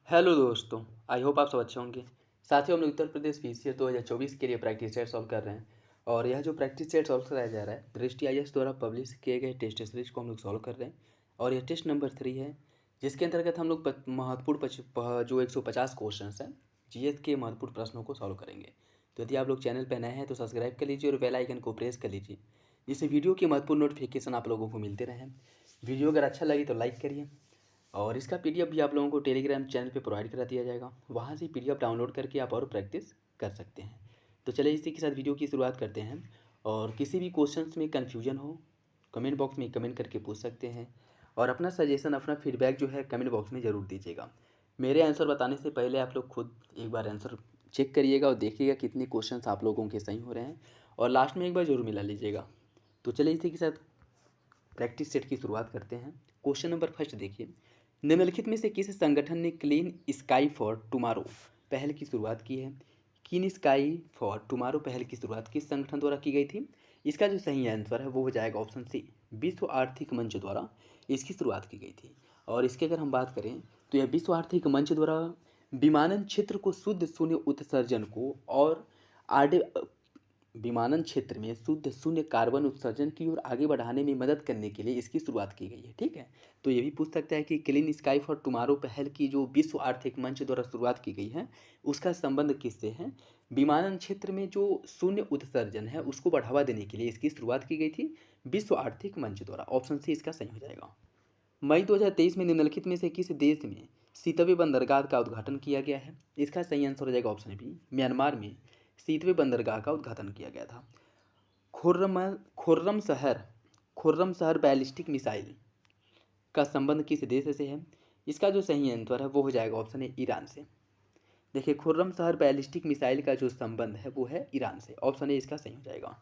Hello दोस्तों। I hope आप सब अच्छे होंगे। साथियों, हम लोग उत्तर प्रदेश पीसीएस 2024 के लिए प्रैक्टिस सेट सॉल्व कर रहे हैं। और यह जो प्रैक्टिस सेट सॉल्व कराया जा रहा है दृष्टि आईएएस द्वारा पब्लिश किए गए टेस्ट सीरीज को हम लोग सॉल्व कर रहे हैं। और यह टेस्ट नंबर 3 है, जिसके अंतर्गत हम लोग जो 150 क्वेश्चन हैं जीएस के महत्वपूर्ण प्रश्नों को सॉल्व करेंगे। तो यदि आप लोग चैनल पर नए हैं तो सब्सक्राइब कर लीजिए और बेल आइकन को प्रेस कर लीजिए, जिससे वीडियो के महत्वपूर्ण नोटिफिकेशन आप लोगों को मिलते रहें। वीडियो अगर अच्छा लगे तो लाइक करिए। और इसका पीडीएफ भी आप लोगों को टेलीग्राम चैनल पे प्रोवाइड करा दिया जाएगा, वहाँ से पीडीएफ डाउनलोड करके आप और प्रैक्टिस कर सकते हैं। तो चलिए इसी के साथ वीडियो की शुरुआत करते हैं। और किसी भी क्वेश्चंस में कन्फ्यूजन हो कमेंट बॉक्स में कमेंट करके पूछ सकते हैं। और अपना सजेशन अपना फीडबैक जो है कमेंट बॉक्स में ज़रूर दीजिएगा। मेरे आंसर बताने से पहले आप लोग खुद एक बार आंसर चेक करिएगा और देखिएगा कितने क्वेश्चन आप लोगों के सही हो रहे हैं, और लास्ट में एक बार ज़रूर मिला लीजिएगा। तो चलिए इसी के साथ प्रैक्टिस सेट की शुरुआत करते हैं। क्वेश्चन नंबर फर्स्ट देखिए, निम्नलिखित में से किस संगठन ने क्लीन स्काई फॉर टुमारो पहल की शुरुआत की है? क्लीन स्काई फॉर टुमारो पहल की शुरुआत किस संगठन द्वारा की गई थी? इसका जो सही आंसर है वो हो जाएगा ऑप्शन सी, विश्व आर्थिक मंच द्वारा इसकी शुरुआत की गई थी। और इसकी अगर हम बात करें तो यह विश्व आर्थिक मंच द्वारा विमानन क्षेत्र को शुद्ध शून्य उत्सर्जन को और आडे विमानन क्षेत्र में शुद्ध शून्य कार्बन उत्सर्जन की ओर आगे बढ़ाने में मदद करने के लिए इसकी शुरुआत की गई है। ठीक है, तो ये भी पूछ सकता है कि क्लीन स्काई फॉर टुमारो पहल की जो विश्व आर्थिक मंच द्वारा शुरुआत की गई है उसका संबंध किससे है? विमानन क्षेत्र में जो शून्य उत्सर्जन है उसको बढ़ावा देने के लिए इसकी शुरुआत की गई थी विश्व आर्थिक मंच द्वारा। ऑप्शन सी इसका सही हो जाएगा। मई 2023 में निम्नलिखित में से किस देश में सीतवे बंदरगाह का उद्घाटन किया गया है? इसका सही आंसर हो जाएगा ऑप्शन बी, म्यांमार में सीतवे बंदरगाह का उद्घाटन किया गया था। खुर्रम खुर्रम शहर खुर्रम शहर बैलिस्टिक मिसाइल का संबंध किस देश से है? इसका जो सही आंसर है वो हो जाएगा ऑप्शन ए, ईरान से। देखिए, खुर्रम शहर बैलिस्टिक मिसाइल का जो संबंध है वो है ईरान से। ऑप्शन ए इसका सही हो जाएगा।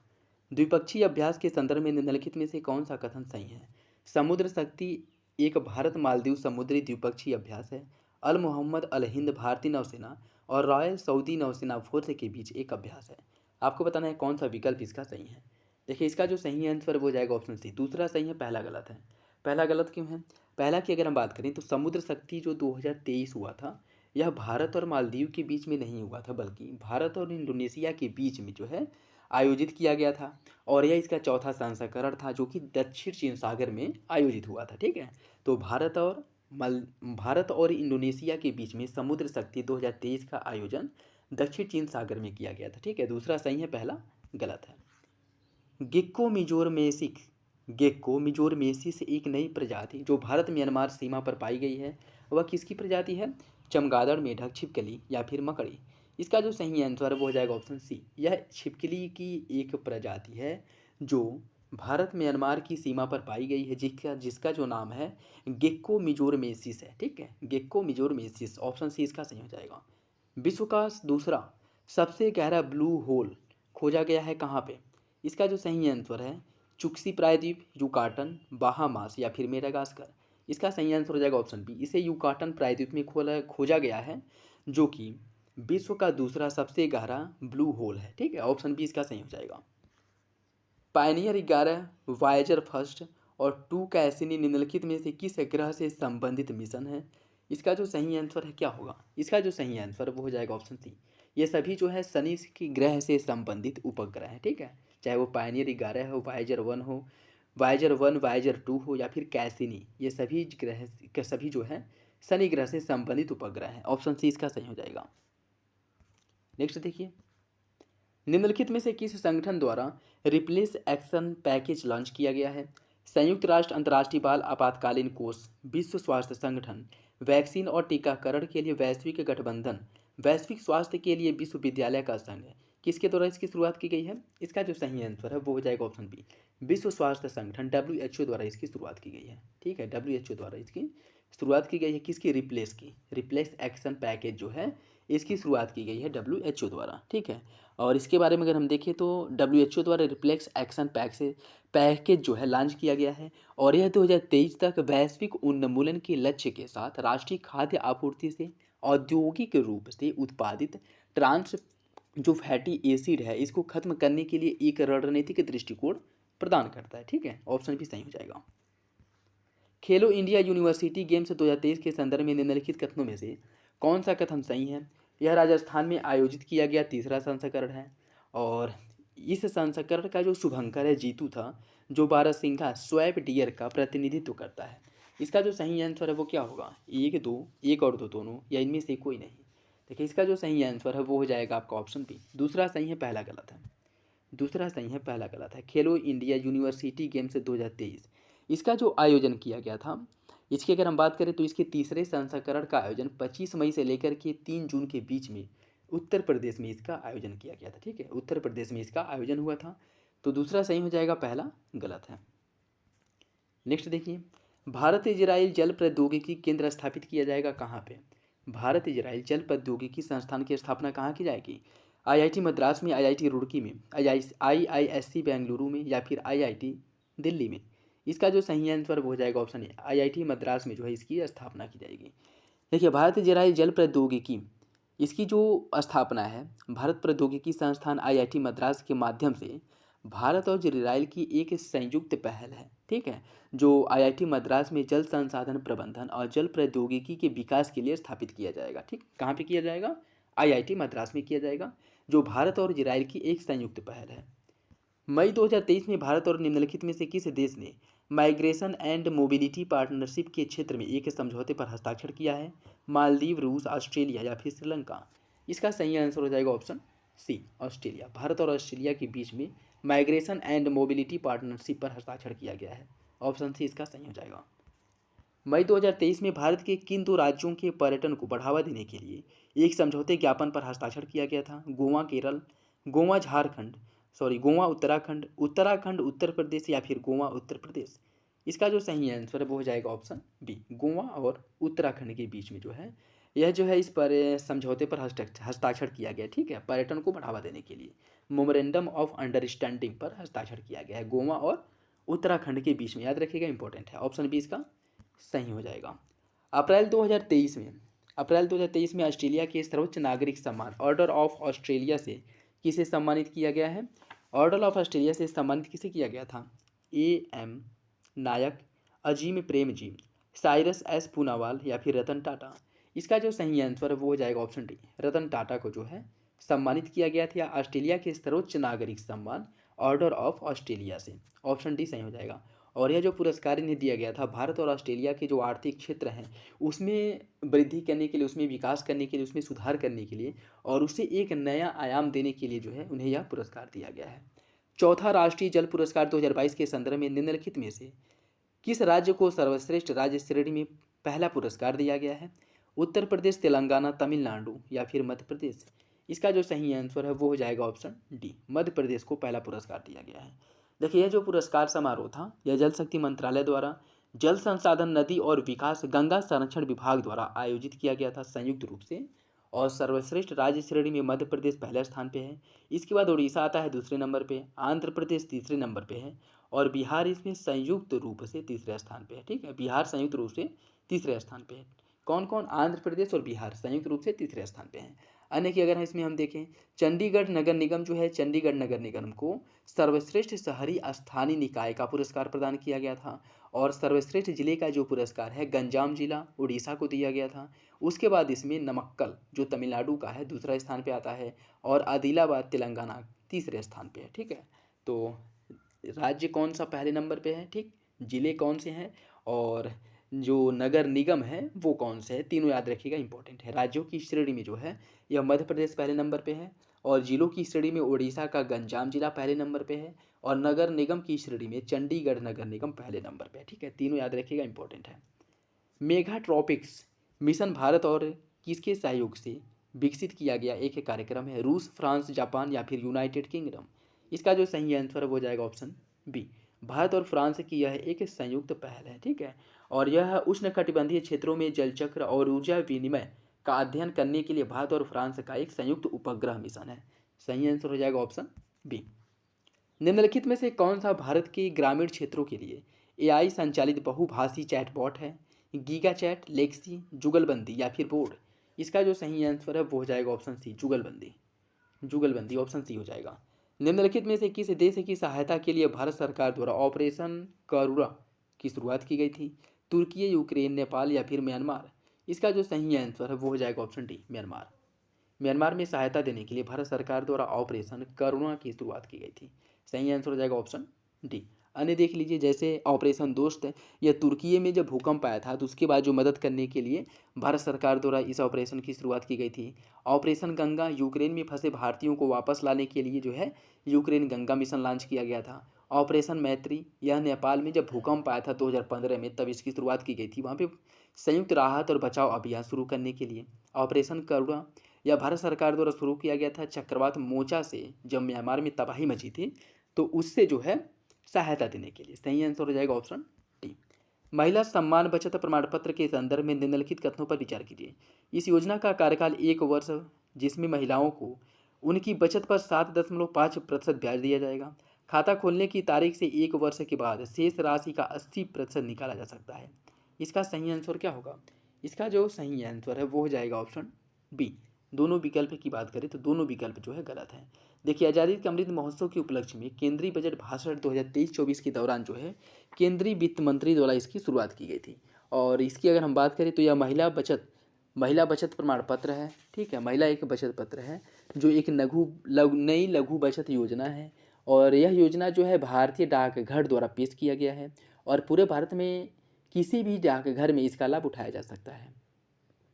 द्विपक्षीय अभ्यास के संदर्भ में निम्नलिखित में से कौन सा कथन सही है? समुद्र शक्ति एक भारत मालदीव समुद्री द्विपक्षीय अभ्यास है। अल मोहम्मद अल हिंद भारतीय नौसेना और रॉयल सऊदी नौसेना फोर्स के बीच एक अभ्यास है। आपको बताना है कौन सा विकल्प इसका सही है। देखिए, इसका जो सही आंसर वो हो जाएगा ऑप्शन सी, दूसरा सही है, पहला गलत है। पहला गलत क्यों है? पहला की अगर हम बात करें तो समुद्र शक्ति जो 2023 हुआ था यह भारत और मालदीव के बीच में नहीं हुआ था, बल्कि भारत और इंडोनेशिया के बीच में जो है आयोजित किया गया था। और यह इसका चौथा संस्करण था जो कि दक्षिण चीन सागर में आयोजित हुआ था। ठीक है, तो भारत और इंडोनेशिया के बीच में समुद्र शक्ति 2023 का आयोजन दक्षिण चीन सागर में किया गया था। ठीक है, दूसरा सही है, पहला गलत है। गेक्को मिजोरमेसिस एक नई प्रजाति जो भारत म्यांमार सीमा पर पाई गई है, वह किसकी प्रजाति है? चमगादड़, मेढक, छिपकली या फिर मकड़ी? इसका जो सही आंसर है वो हो जाएगा ऑप्शन सी, यह छिपकली की एक प्रजाति है जो भारत म्यांमार की सीमा पर पाई गई है, जिसका जिसका जो नाम है गेक्को मिजोरमेसिस है। ठीक है, गेक्को मिजोरमेसिस, ऑप्शन सी इसका सही हो जाएगा। विश्व का दूसरा सबसे गहरा ब्लू होल खोजा गया है कहाँ पे? इसका जो सही आंसर है चुक्सी प्रायद्वीप, युकाटन, बाहामास या फिर मेडागास्कर? इसका सही आंसर हो जाएगा ऑप्शन बी, इसे युकाटन प्रायद्वीप में खोजा गया है, जो कि विश्व का दूसरा सबसे गहरा ब्लू होल है। ठीक है, ऑप्शन बी इसका सही हो जाएगा। पायनियर 11, वायेजर फर्स्ट और 2 कैसिनी निम्नलिखित में से किस ग्रह से संबंधित मिशन है? इसका जो सही आंसर है क्या होगा? इसका जो सही आंसर वो हो जाएगा ऑप्शन सी, ये सभी जो है शनि की ग्रह से संबंधित उपग्रह है। ठीक है, चाहे वो पायनियर 11 हो, वायेजर 1 वायेजर 2 हो या फिर कैसिनी, ये सभी जो है शनि ग्रह से संबंधित उपग्रह है। ऑप्शन सी इसका सही हो जाएगा। नेक्स्ट देखिए, निम्नलिखित में से किस संगठन द्वारा रिप्लेस एक्शन पैकेज लॉन्च किया गया है? संयुक्त राष्ट्र अंतर्राष्ट्रीय बाल आपातकालीन कोष, विश्व स्वास्थ्य संगठन, वैक्सीन और टीकाकरण के लिए वैश्विक गठबंधन, वैश्विक स्वास्थ्य के लिए विश्वविद्यालय का संघ? किसके द्वारा इसकी शुरुआत की गई है? इसका जो सही आंसर है वो हो जाएगा ऑप्शन बी, विश्व स्वास्थ्य संगठन WHO द्वारा इसकी शुरुआत की गई है। ठीक है, WHO द्वारा इसकी शुरुआत की गई है। किसकी? रिप्लेस एक्शन पैकेज जो है इसकी शुरुआत की गई है WHO द्वारा। ठीक है, और इसके बारे में अगर हम देखें तो WHO द्वारा रिफ्लेक्स एक्शन पैकेज जो है लॉन्च किया गया है, और यह 2023 तक वैश्विक उन्मूलन के लक्ष्य के साथ राष्ट्रीय खाद्य आपूर्ति से औद्योगिक रूप से उत्पादित ट्रांस जो फैटी एसिड है इसको खत्म करने के लिए एक रणनीतिक दृष्टिकोण प्रदान करता है। ठीक है, ऑप्शन भी सही हो जाएगा। खेलो इंडिया यूनिवर्सिटी गेम्स 2023 के संदर्भ में निम्नलिखित कथनों में से कौन सा कथन सही है? यह राजस्थान में आयोजित किया गया तीसरा संस्करण है और इस संस्करण का जो शुभंकर है जीतू था, जो बारहसिंघा स्वैप डियर का प्रतिनिधित्व करता है। इसका जो सही आंसर है वो क्या होगा? एक दो, एक और दो दोनों, या इनमें से कोई नहीं। देखिए इसका जो सही आंसर है वो हो जाएगा आपका ऑप्शन बी। दूसरा सही है, पहला गलत है। दूसरा सही है, पहला गलत है। खेलो इंडिया यूनिवर्सिटी गेम्स 2023 इसका जो आयोजन किया गया था, इसकी अगर हम बात करें तो इसके तीसरे संस्करण का आयोजन 25 मई से लेकर के 3 जून के बीच में उत्तर प्रदेश में इसका आयोजन किया गया था। ठीक है, उत्तर प्रदेश में इसका आयोजन हुआ था। तो दूसरा सही हो जाएगा, पहला गलत है। नेक्स्ट देखिए, भारत इजराइल जल प्रौद्योगिकी केंद्र स्थापित किया जाएगा कहाँ पे? भारत इजराइल जल प्रौद्योगिकी संस्थान की स्थापना कहाँ की जाएगी? आईआईटी मद्रास में, आईआईटी रुड़की में, आईआईएससी बेंगलुरु में, या फिर आईआईटी दिल्ली में? इसका जो सही आंसर हो जाएगा ऑप्शन ए, आईआईटी मद्रास में जो है इसकी स्थापना की जाएगी। देखिए भारत इजराइल जल प्रौद्योगिकी इसकी जो स्थापना है भारत प्रौद्योगिकी संस्थान आईआईटी मद्रास के माध्यम से भारत और इजराइल की एक संयुक्त पहल है। ठीक है, जो आईआईटी मद्रास में जल संसाधन प्रबंधन और जल प्रौद्योगिकी के विकास के लिए स्थापित किया जाएगा। ठीक, कहाँ पे किया जाएगा? आईआईटी मद्रास में किया जाएगा, जो भारत और इजराइल की एक संयुक्त पहल है। मई 2023 में भारत और निम्नलिखित में से किस देश ने माइग्रेशन एंड मोबिलिटी पार्टनरशिप के क्षेत्र में एक समझौते पर हस्ताक्षर किया है? मालदीव, रूस, ऑस्ट्रेलिया या फिर श्रीलंका? इसका सही आंसर हो जाएगा ऑप्शन सी, ऑस्ट्रेलिया। भारत और ऑस्ट्रेलिया के बीच में माइग्रेशन एंड मोबिलिटी पार्टनरशिप पर हस्ताक्षर किया गया है। ऑप्शन सी इसका सही हो जाएगा। मई 2023 में भारत के किन दो राज्यों के पर्यटन को बढ़ावा देने के लिए एक समझौते ज्ञापन पर हस्ताक्षर किया गया था? गोवा केरल, गोवा झारखंड, गोवा उत्तराखंड, उत्तराखंड उत्तर प्रदेश, या फिर गोवा उत्तर प्रदेश? इसका जो सही आंसर है वो हो जाएगा ऑप्शन बी, गोवा और उत्तराखंड के बीच में जो है यह जो है इस पर समझौते पर हस्ताक्षर किया गया। ठीक है, पर्यटन को बढ़ावा देने के लिए मेमोरेंडम ऑफ अंडरस्टैंडिंग पर हस्ताक्षर किया गया है गोवा और उत्तराखंड के बीच में। याद रखिएगा, इंपॉर्टेंट है। ऑप्शन बी इसका सही हो जाएगा। अप्रैल 2023 में ऑस्ट्रेलिया के सर्वोच्च नागरिक सम्मान ऑर्डर ऑफ ऑस्ट्रेलिया से किसे सम्मानित किया गया है? ऑर्डर ऑफ ऑस्ट्रेलिया से सम्मानित किसे किया गया था? A M Naik, Azim Premji, Cyrus S Poonawalla, या फिर रतन टाटा? इसका जो सही आंसर है वो हो जाएगा ऑप्शन डी, रतन टाटा को जो है सम्मानित किया गया था ऑस्ट्रेलिया के सर्वोच्च नागरिक सम्मान ऑर्डर ऑफ ऑस्ट्रेलिया से। ऑप्शन डी सही हो जाएगा। और यह जो पुरस्कार इन्हें दिया गया था भारत और ऑस्ट्रेलिया के जो आर्थिक क्षेत्र हैं उसमें वृद्धि करने के लिए, उसमें विकास करने के लिए, उसमें सुधार करने के लिए और उसे एक नया आयाम देने के लिए जो है उन्हें यह पुरस्कार दिया गया है। चौथा राष्ट्रीय जल पुरस्कार 2022 के संदर्भ में निम्नलिखित में से किस राज्य को सर्वश्रेष्ठ राज्य श्रेणी में पहला पुरस्कार दिया गया है? उत्तर प्रदेश, तेलंगाना, तमिलनाडु, या फिर मध्य प्रदेश? इसका जो सही आंसर है वो हो जाएगा ऑप्शन डी, मध्य प्रदेश को पहला पुरस्कार दिया गया है। देखिए यह जो पुरस्कार समारोह था यह जल शक्ति मंत्रालय द्वारा जल संसाधन, नदी और विकास, गंगा संरक्षण विभाग द्वारा आयोजित किया गया था संयुक्त रूप से। और सर्वश्रेष्ठ राज्य श्रेणी में मध्य प्रदेश पहले स्थान पे है। इसके बाद उड़ीसा आता है दूसरे नंबर पे, आंध्र प्रदेश तीसरे नंबर पे है और बिहार इसमें संयुक्त रूप से तीसरे स्थान पे है। ठीक है, बिहार संयुक्त रूप से तीसरे स्थान पे है। कौन कौन? आंध्र प्रदेश और बिहार संयुक्त रूप से तीसरे स्थान पे हैं। अन्य की अगर इसमें हम देखें, चंडीगढ़ नगर निगम जो है, चंडीगढ़ नगर निगम को सर्वश्रेष्ठ शहरी स्थानीय निकाय का पुरस्कार प्रदान किया गया था। और सर्वश्रेष्ठ जिले का जो पुरस्कार है गंजाम जिला उड़ीसा को दिया गया था। उसके बाद इसमें नमक्कल जो तमिलनाडु का है दूसरा स्थान पे आता है और आदिलाबाद तेलंगाना तीसरे स्थान पे है। ठीक है, तो राज्य कौन सा पहले नंबर पे है? ठीक, जिले कौन से हैं और जो नगर निगम है वो कौन से है, तीनों याद रखिएगा, इंपॉर्टेंट है। राज्यों की श्रेणी में जो है यह मध्य प्रदेश पहले नंबर पे है और जिलों की श्रेणी में उड़ीसा का गंजाम जिला पहले नंबर पे है और नगर निगम की श्रेणी में चंडीगढ़ नगर निगम पहले नंबर पे है। ठीक है, तीनों याद रखिएगा, इंपॉर्टेंट है। मेगा ट्रॉपिक्स मिशन भारत और किसके सहयोग से विकसित किया गया एक कार्यक्रम है? रूस, फ्रांस, जापान, या फिर यूनाइटेड किंगडम? इसका जो सही आंसर हो जाएगा ऑप्शन बी, भारत और फ्रांस की यह एक संयुक्त पहल है। ठीक है, और यह उष्णकटिबंधीय क्षेत्रों में जलचक्र और ऊर्जा विनिमय का अध्ययन करने के लिए भारत और फ्रांस का एक संयुक्त उपग्रह मिशन है। सही आंसर हो जाएगा ऑप्शन बी। निम्नलिखित में से कौन सा भारत के ग्रामीण क्षेत्रों के लिए एआई संचालित बहुभाषी चैटबॉट है? गीगा चैट, लेक्सी, जुगलबंदी, या फिर बोर्ड? इसका जो सही आंसर है वो हो जाएगा ऑप्शन सी, जुगलबंदी। जुगलबंदी ऑप्शन सी हो जाएगा। निम्नलिखित में से किस देश की सहायता के लिए भारत सरकार द्वारा ऑपरेशन करूणा की शुरुआत की गई थी? तुर्की, यूक्रेन, नेपाल, या फिर म्यांमार? इसका जो सही आंसर है वो हो जाएगा ऑप्शन डी, म्यांमार। म्यांमार में सहायता देने के लिए भारत सरकार द्वारा ऑपरेशन करुणा की शुरुआत की गई थी। सही आंसर हो जाएगा ऑप्शन डी। अन्य देख लीजिए, जैसे ऑपरेशन दोस्त है, यह तुर्की में जब भूकंप आया था तो उसके बाद जो मदद करने के लिए भारत सरकार द्वारा इस ऑपरेशन की शुरुआत की गई थी। ऑपरेशन गंगा, यूक्रेन में फंसे भारतीयों को वापस लाने के लिए जो है यूक्रेन गंगा मिशन लॉन्च किया गया था। ऑपरेशन मैत्री, यह नेपाल में जब भूकंप आया था 2015 में, तब इसकी शुरुआत की गई थी वहाँ पे संयुक्त राहत और बचाव अभियान शुरू करने के लिए। ऑपरेशन करुणा, यह भारत सरकार द्वारा शुरू किया गया था चक्रवात मोचा से जब म्यांमार में तबाही मची थी, तो उससे जो है सहायता देने के लिए। सही आंसर हो जाएगा ऑप्शन डी। महिला सम्मान बचत प्रमाण पत्र के संदर्भ में निम्नलिखित कथनों पर विचार कीजिए। इस योजना का कार्यकाल 1 वर्ष, जिसमें महिलाओं को उनकी बचत पर 7.5% ब्याज दिया जाएगा। खाता खोलने की तारीख से 1 वर्ष के बाद शेष राशि का 80% निकाला जा सकता है। इसका सही आंसर क्या होगा? इसका जो सही आंसर है वो हो जाएगा ऑप्शन बी। दोनों विकल्प की बात करें तो दोनों विकल्प जो है गलत है। देखिए, आज़ादी के अमृत महोत्सव के उपलक्ष्य में केंद्रीय बजट भाषण 2023-24 के दौरान जो है केंद्रीय वित्त मंत्री द्वारा इसकी शुरुआत की गई थी। और इसकी अगर हम बात करें तो यह महिला बचत प्रमाण पत्र है। ठीक है, महिला एक बचत पत्र है जो एक नई लघु बचत योजना है। और यह योजना जो है भारतीय डाकघर द्वारा पेश किया गया है और पूरे भारत में किसी भी डाकघर में इसका लाभ उठाया जा सकता है।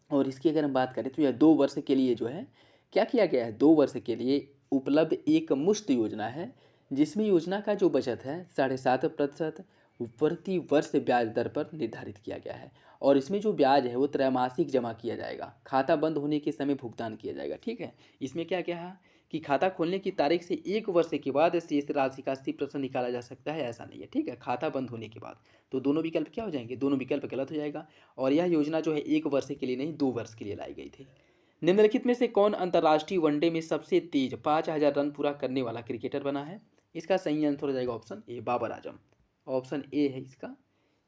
और इसकी अगर हम बात करें तो यह 2 वर्ष के लिए जो है क्या किया गया है, 2 वर्ष के लिए उपलब्ध एक मुश्त योजना है, जिसमें योजना का जो बचत है 7.5% प्रति वर्ष ब्याज दर पर निर्धारित किया गया है। और इसमें जो ब्याज है वो त्रैमासिक जमा किया जाएगा, खाता बंद होने के समय भुगतान किया जाएगा। ठीक है, इसमें क्या क्या है कि खाता खोलने की तारीख से 1 वर्ष के बाद शेष राशि का 80% निकाला जा सकता है, ऐसा नहीं है। ठीक है, खाता बंद होने के बाद। तो दोनों विकल्प क्या हो जाएंगे? दोनों विकल्प गलत हो जाएगा। और यह योजना जो है 1 वर्ष के लिए नहीं 2 वर्ष के लिए लाई गई थी। निम्नलिखित में से कौन अंतर्राष्ट्रीय वनडे में सबसे तेज 5,000 रन पूरा करने वाला क्रिकेटर बना है? इसका सही आंसर हो जाएगा option A, Babar Azam. Option A है इसका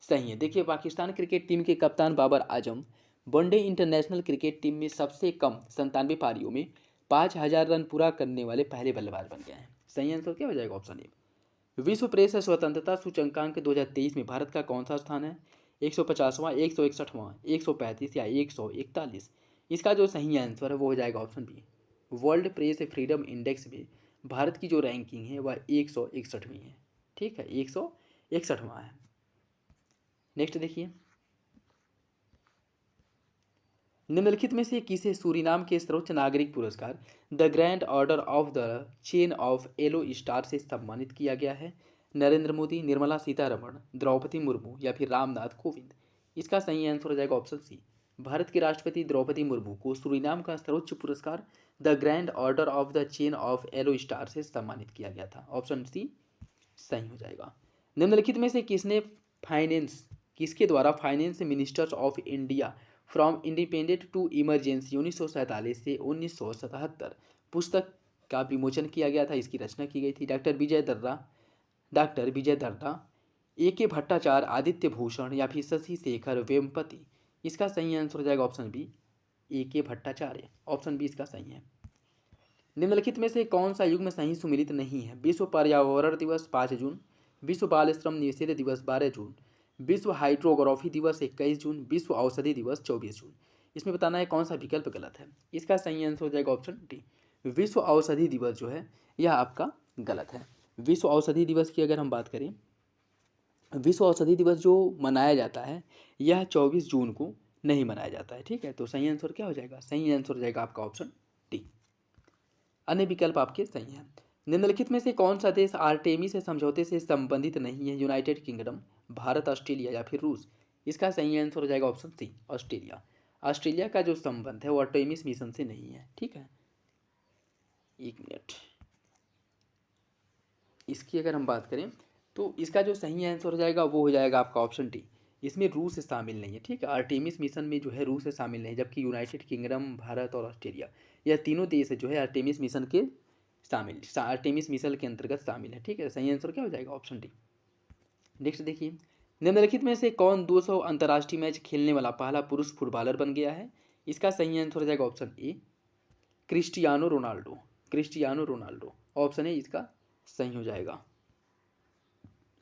सही है। देखिए, पाकिस्तान क्रिकेट टीम के कप्तान Babar Azam one day international cricket team में सबसे कम 97 पारियों में 5,000 रन पूरा करने वाले पहले बल्लेबाज बन गए हैं। सही आंसर क्या हो जाएगा? ऑप्शन ए। विश्व प्रेस स्वतंत्रता सूचकांक 2023 में भारत का कौन सा स्थान है? 150वां, 161वां, 135 या 141? इसका जो सही आंसर है वो हो जाएगा option B. World Press Freedom Index में भारत की जो रैंकिंग है वह 161वीं है। ठीक है, 161वां है। नेक्स्ट देखिए, निम्नलिखित में से किसे सूरीनाम के सर्वोच्च नागरिक पुरस्कार the grand order of the chain of yellow star से सम्मानित किया गया है? नरेंद्र मोदी, निर्मला सीतारमण, द्रौपदी मुर्मू या फिर रामनाथ कोविंद? इसका सही आंसर हो जाएगा ऑप्शन सी। भारत के राष्ट्रपति द्रौपदी मुर्मू को सूरीनाम का सर्वोच्च पुरस्कार the grand order of the chain of yellow star से सम्मानित किया गया था। ऑप्शन सी सही हो जाएगा। निम्नलिखित में से किसके द्वारा finance ministers of India from independent to emergency 1947 से 1977 पुस्तक का विमोचन किया गया था? इसकी रचना की गई थी डॉक्टर विजय दर्रा, A.K. भट्टाचार्य, आदित्य भूषण या फिर शशि शेखर वेम्पति? इसका सही आंसर हो जाएगा option B, A.K. Bhattacharya. Option B इसका सही है। निम्नलिखित में से कौन सा युग्म सही सुमिलित नहीं है? विश्व पर्यावरण दिवस 5 जून, विश्व बाल श्रम निषेध दिवस 12 जून, विश्व हाइड्रोग्राफी दिवस 21 जून, विश्व औषधि दिवस 24 जून? इसमें बताना है कौन सा विकल्प गलत है। इसका सही आंसर हो जाएगा ऑप्शन डी, विश्व औषधि दिवस जो है यह आपका गलत है। विश्व औषधि दिवस की अगर हम बात करें, विश्व औषधि दिवस जो मनाया जाता है यह 24 जून को नहीं मनाया जाता है। ठीक है, तो सही आंसर क्या हो जाएगा? सही आंसर हो जाएगा आपका ऑप्शन डी। अन्य विकल्प आपके सही हैं। निम्नलिखित में से कौन सा देश आर्टेमिस समझौते से संबंधित नहीं है? यूनाइटेड किंगडम, भारत, ऑस्ट्रेलिया या फिर रूस? इसका सही आंसर हो जाएगा ऑप्शन सी, ऑस्ट्रेलिया। ऑस्ट्रेलिया का जो संबंध है वो आर्टेमिस मिशन से नहीं है। ठीक है, एक मिनट, इसकी अगर हम बात करें तो इसका जो सही आंसर हो जाएगा वो हो जाएगा आपका ऑप्शन डी। इसमें रूस शामिल नहीं है। ठीक है, आर्टेमिस मिशन में जो है रूस शामिल नहीं, जबकि यूनाइटेड किंगडम, भारत और ऑस्ट्रेलिया यह तीनों देश जो है आर्टेमिस मिशन के आर्टेमिस मिशन के अंतर्गत शामिल है। ठीक है, सही आंसर क्या हो जाएगा? Option D. नेक्स्ट देखिए, निम्नलिखित में से कौन 200 अंतर्राष्ट्रीय मैच खेलने वाला पहला पुरुष फुटबॉलर बन गया है? इसका सही आंसर हो जाएगा option A, Cristiano Ronaldo. Option A इसका सही हो जाएगा।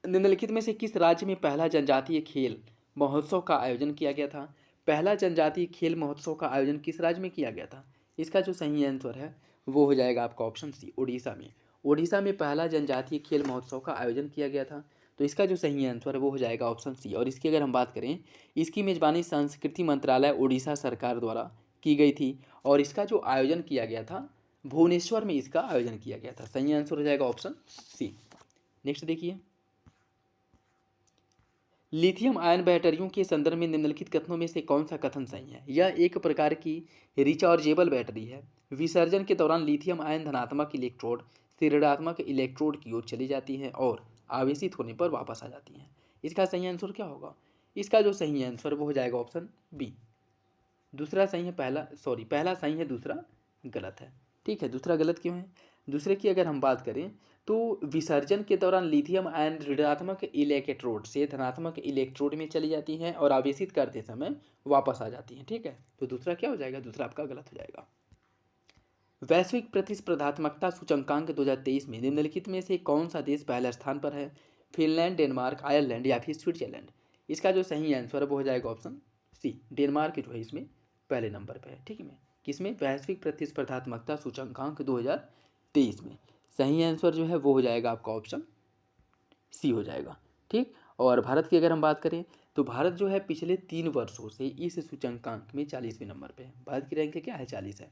निम्नलिखित में से किस राज्य में पहला जनजातीय खेल महोत्सव का आयोजन किया गया था? पहला जनजातीय खेल महोत्सव का आयोजन किस राज्य में किया गया था? इसका जो सही आंसर है वो हो जाएगा आपका ऑप्शन सी, उड़ीसा में। उड़ीसा में पहला जनजातीय खेल महोत्सव का आयोजन किया गया था। तो इसका जो सही आंसर है वो हो जाएगा ऑप्शन सी। और इसकी अगर हम बात करें, इसकी मेजबानी संस्कृति मंत्रालय उड़ीसा सरकार द्वारा की गई थी और इसका जो आयोजन किया गया था भुवनेश्वर में इसका आयोजन किया गया था। सही आंसर हो जाएगा ऑप्शन सी। नेक्स्ट देखिए, लिथियम आयन बैटरियों के संदर्भ में निम्नलिखित कथनों में से कौन सा कथन सही है? यह एक प्रकार की रिचार्जेबल बैटरी है। विसर्जन के दौरान लिथियम आयन धनात्मक इलेक्ट्रोड से ऋणात्मक इलेक्ट्रोड की ओर चली जाती है और आवेशित होने पर वापस आ जाती है। इसका सही आंसर क्या होगा? इसका जो सही आंसर वो हो जाएगा ऑप्शन बी। दूसरा सही है, पहला सही है, दूसरा गलत है। ठीक है, दूसरा गलत क्यों है? दूसरे की अगर हम बात करें तो विसर्जन के दौरान लिथियम आयन ऋणात्मक इलेक्ट्रोड से धनात्मक इलेक्ट्रोड में चली जाती हैं और आवेशित करते समय वापस आ जाती हैं। ठीक है, तो दूसरा क्या हो जाएगा? दूसरा आपका गलत हो जाएगा। वैश्विक प्रतिस्पर्धात्मकता सूचकांक 2023 में निम्नलिखित में से कौन सा देश पहले स्थान पर है? फिनलैंड, डेनमार्क, आयरलैंड या फिर स्विट्जरलैंड? इसका जो सही आंसर है वो हो जाएगा ऑप्शन सी, डेनमार्क जो है इसमें पहले नंबर पर है। ठीक है, किसमें? वैश्विक प्रतिस्पर्धात्मकता सूचकांक 2023 में। सही आंसर जो है वो हो जाएगा आपका ऑप्शन सी हो जाएगा। ठीक, और भारत की अगर हम बात करें तो भारत जो है पिछले 3 वर्षों से इस सूचकांक में 40वें नंबर पे है। भारत की रैंक क्या है? 40 है।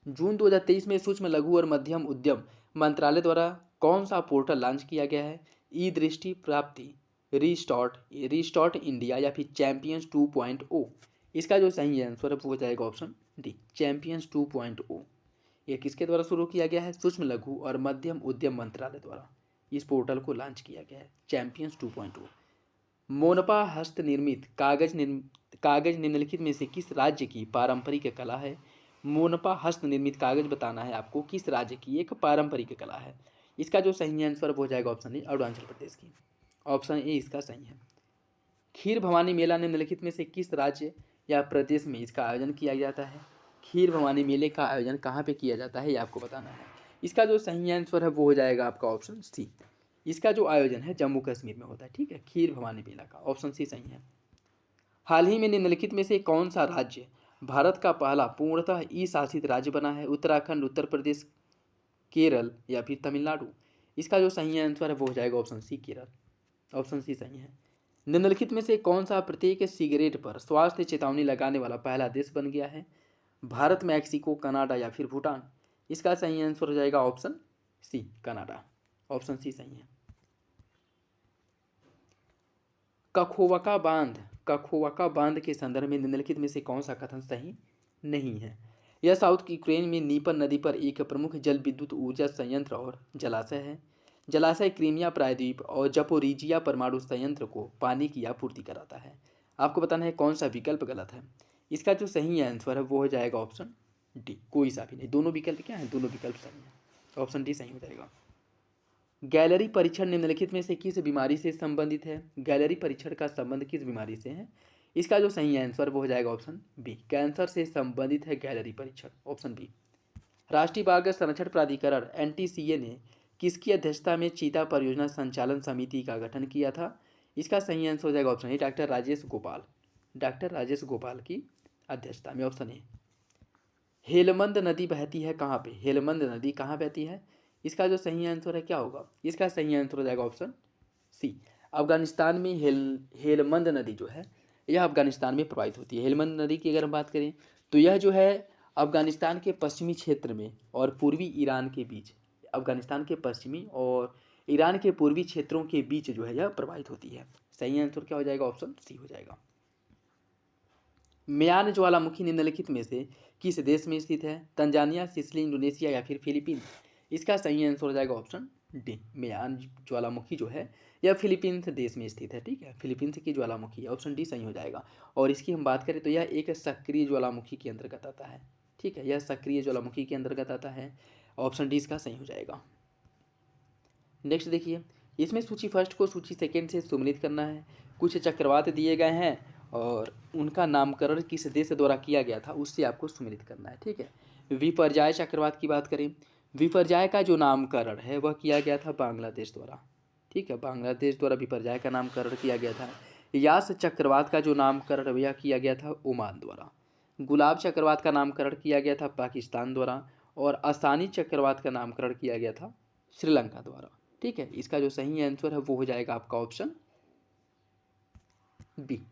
जून 2023 में सूक्ष्म लघु और मध्यम उद्यम मंत्रालय द्वारा कौन सा पोर्टल लॉन्च किया गया है? ई दृष्टि प्राप्ति, रिस्टार्ट इंडिया या फिर चैंपियंस 2.0? इसका जो सही आंसर है वो हो जाएगा ऑप्शन डी, चैंपियंस 2.0। यह किसके द्वारा शुरू किया गया है? सूक्ष्म लघु और मध्यम उद्यम मंत्रालय द्वारा इस पोर्टल को लॉन्च किया गया है, चैंपियंस 2.0। मोनपा हस्तनिर्मित कागज निम्नलिखित में से किस राज्य की पारंपरिक कला है? मोनपा हस्तनिर्मित कागज बताना है आपको किस राज्य की एक पारंपरिक कला है। इसका जो सही आंसर हो जाएगा ऑप्शन ए, अरुणाचल प्रदेश की। ऑप्शन ए इसका सही है। खीर भवानी मेला निम्नलिखित में से किस राज्य या प्रदेश में इसका आयोजन किया जाता है? खीर भवानी मेले का आयोजन कहाँ पे किया जाता है ये आपको बताना है। इसका जो सही आंसर है वो हो जाएगा आपका ऑप्शन सी। इसका जो आयोजन है जम्मू कश्मीर में होता है। ठीक है, खीर भवानी मेला का ऑप्शन सी सही है। हाल ही में निम्नलिखित में से कौन सा राज्य भारत का पहला पूर्णतः ई शासित राज्य बना है? उत्तराखंड, उत्तर प्रदेश, केरल या फिर तमिलनाडु? इसका जो सही आंसर है वो हो जाएगा option C, Kerala. Option C सही है। निम्नलिखित में से कौन सा प्रत्येक सिगरेट पर स्वास्थ्य चेतावनी लगाने वाला पहला देश बन गया है? भारत, मैक्सिको, कनाडा या फिर भूटान? इसका सही आंसर हो जाएगा option C, Canada. Option C सही है। कखोवका बांध के संदर्भ में निम्नलिखित में से कौन सा कथन सही नहीं है? यह साउथ यूक्रेन में नीपर नदी पर एक प्रमुख जल विद्युत ऊर्जा संयंत्र और जलाशय है। जलाशय क्रीमिया प्रायद्वीप और जपोरीजिया परमाणु संयंत्र को पानी की आपूर्ति कराता है। आपको बताना है कौन सा विकल्प गलत है। इसका जो सही आंसर है वो हो जाएगा ऑप्शन डी, कोई सा भी नहीं। दोनों विकल्प क्या है? दोनों विकल्प सही है। ऑप्शन डी सही हो जाएगा। गैलरी परीक्षण निम्नलिखित में से किस बीमारी से संबंधित है? गैलरी परीक्षण का संबंध किस बीमारी से है? इसका जो सही आंसर वो हो जाएगा ऑप्शन बी, कैंसर से संबंधित है गैलरी परीक्षण। Option B. राष्ट्रीय बाघ संरक्षण प्राधिकरण NTCA ने किसकी अध्यक्षता में चीता परियोजना संचालन समिति का गठन किया था? इसका सही आंसर हो जाएगा ऑप्शन ए, डॉक्टर राजेश गोपाल की अध्यक्षता में। Option A. हेलमंद नदी बहती है कहाँ पे? हेलमंद नदी कहाँ बहती है? इसका जो सही आंसर है क्या होगा? इसका सही आंसर हो जाएगा ऑप्शन सी, अफगानिस्तान में हेलमंद नदी जो है यह अफगानिस्तान में प्रवाहित होती है। हेलमंद नदी की अगर हम बात करें तो यह जो है अफगानिस्तान के पश्चिमी क्षेत्र में और पूर्वी ईरान के बीच, अफगानिस्तान के पश्चिमी और ईरान के पूर्वी क्षेत्रों के बीच जो है यह प्रवाहित होती है। सही आंसर क्या हो जाएगा? ऑप्शन सी हो जाएगा। म्यान ज्वालामुखी निम्नलिखित में से किस देश में स्थित है? तंजानिया, सिसिली, इंडोनेशिया या फिर फिलीपींस? इसका सही आंसर हो जाएगा ऑप्शन डी, म्यान ज्वालामुखी जो है यह फिलीपींस देश में स्थित है। ठीक है, फिलीपींस की ज्वालामुखी, ऑप्शन डी सही हो जाएगा। और इसकी हम बात करें तो यह एक सक्रिय ज्वालामुखी के अंतर्गत आता है। ठीक है, यह सक्रिय ज्वालामुखी के अंतर्गत आता है। ऑप्शन डी इसका सही हो जाएगा। नेक्स्ट देखिए, इसमें सूची फर्स्ट को सूची सेकेंड से सम्मिलित करना है। कुछ चक्रवात दिए गए हैं और उनका नामकरण किस देश द्वारा किया गया था उससे आपको सम्मिलित करना है। ठीक है, विपर्याय चक्रवात की बात करें, विपर्याय का जो नामकरण है वह किया गया था बांग्लादेश द्वारा। ठीक है, बांग्लादेश द्वारा विपर्याय का नामकरण किया गया था। यास चक्रवात का जो नामकरण भैया किया गया था ओमान द्वारा। गुलाब चक्रवात का नामकरण किया गया था पाकिस्तान द्वारा। और आसानी चक्रवात का नामकरण किया गया था श्रीलंका द्वारा। ठीक है, इसका जो सही आंसर है वो हो जाएगा आपका ऑप्शन बी,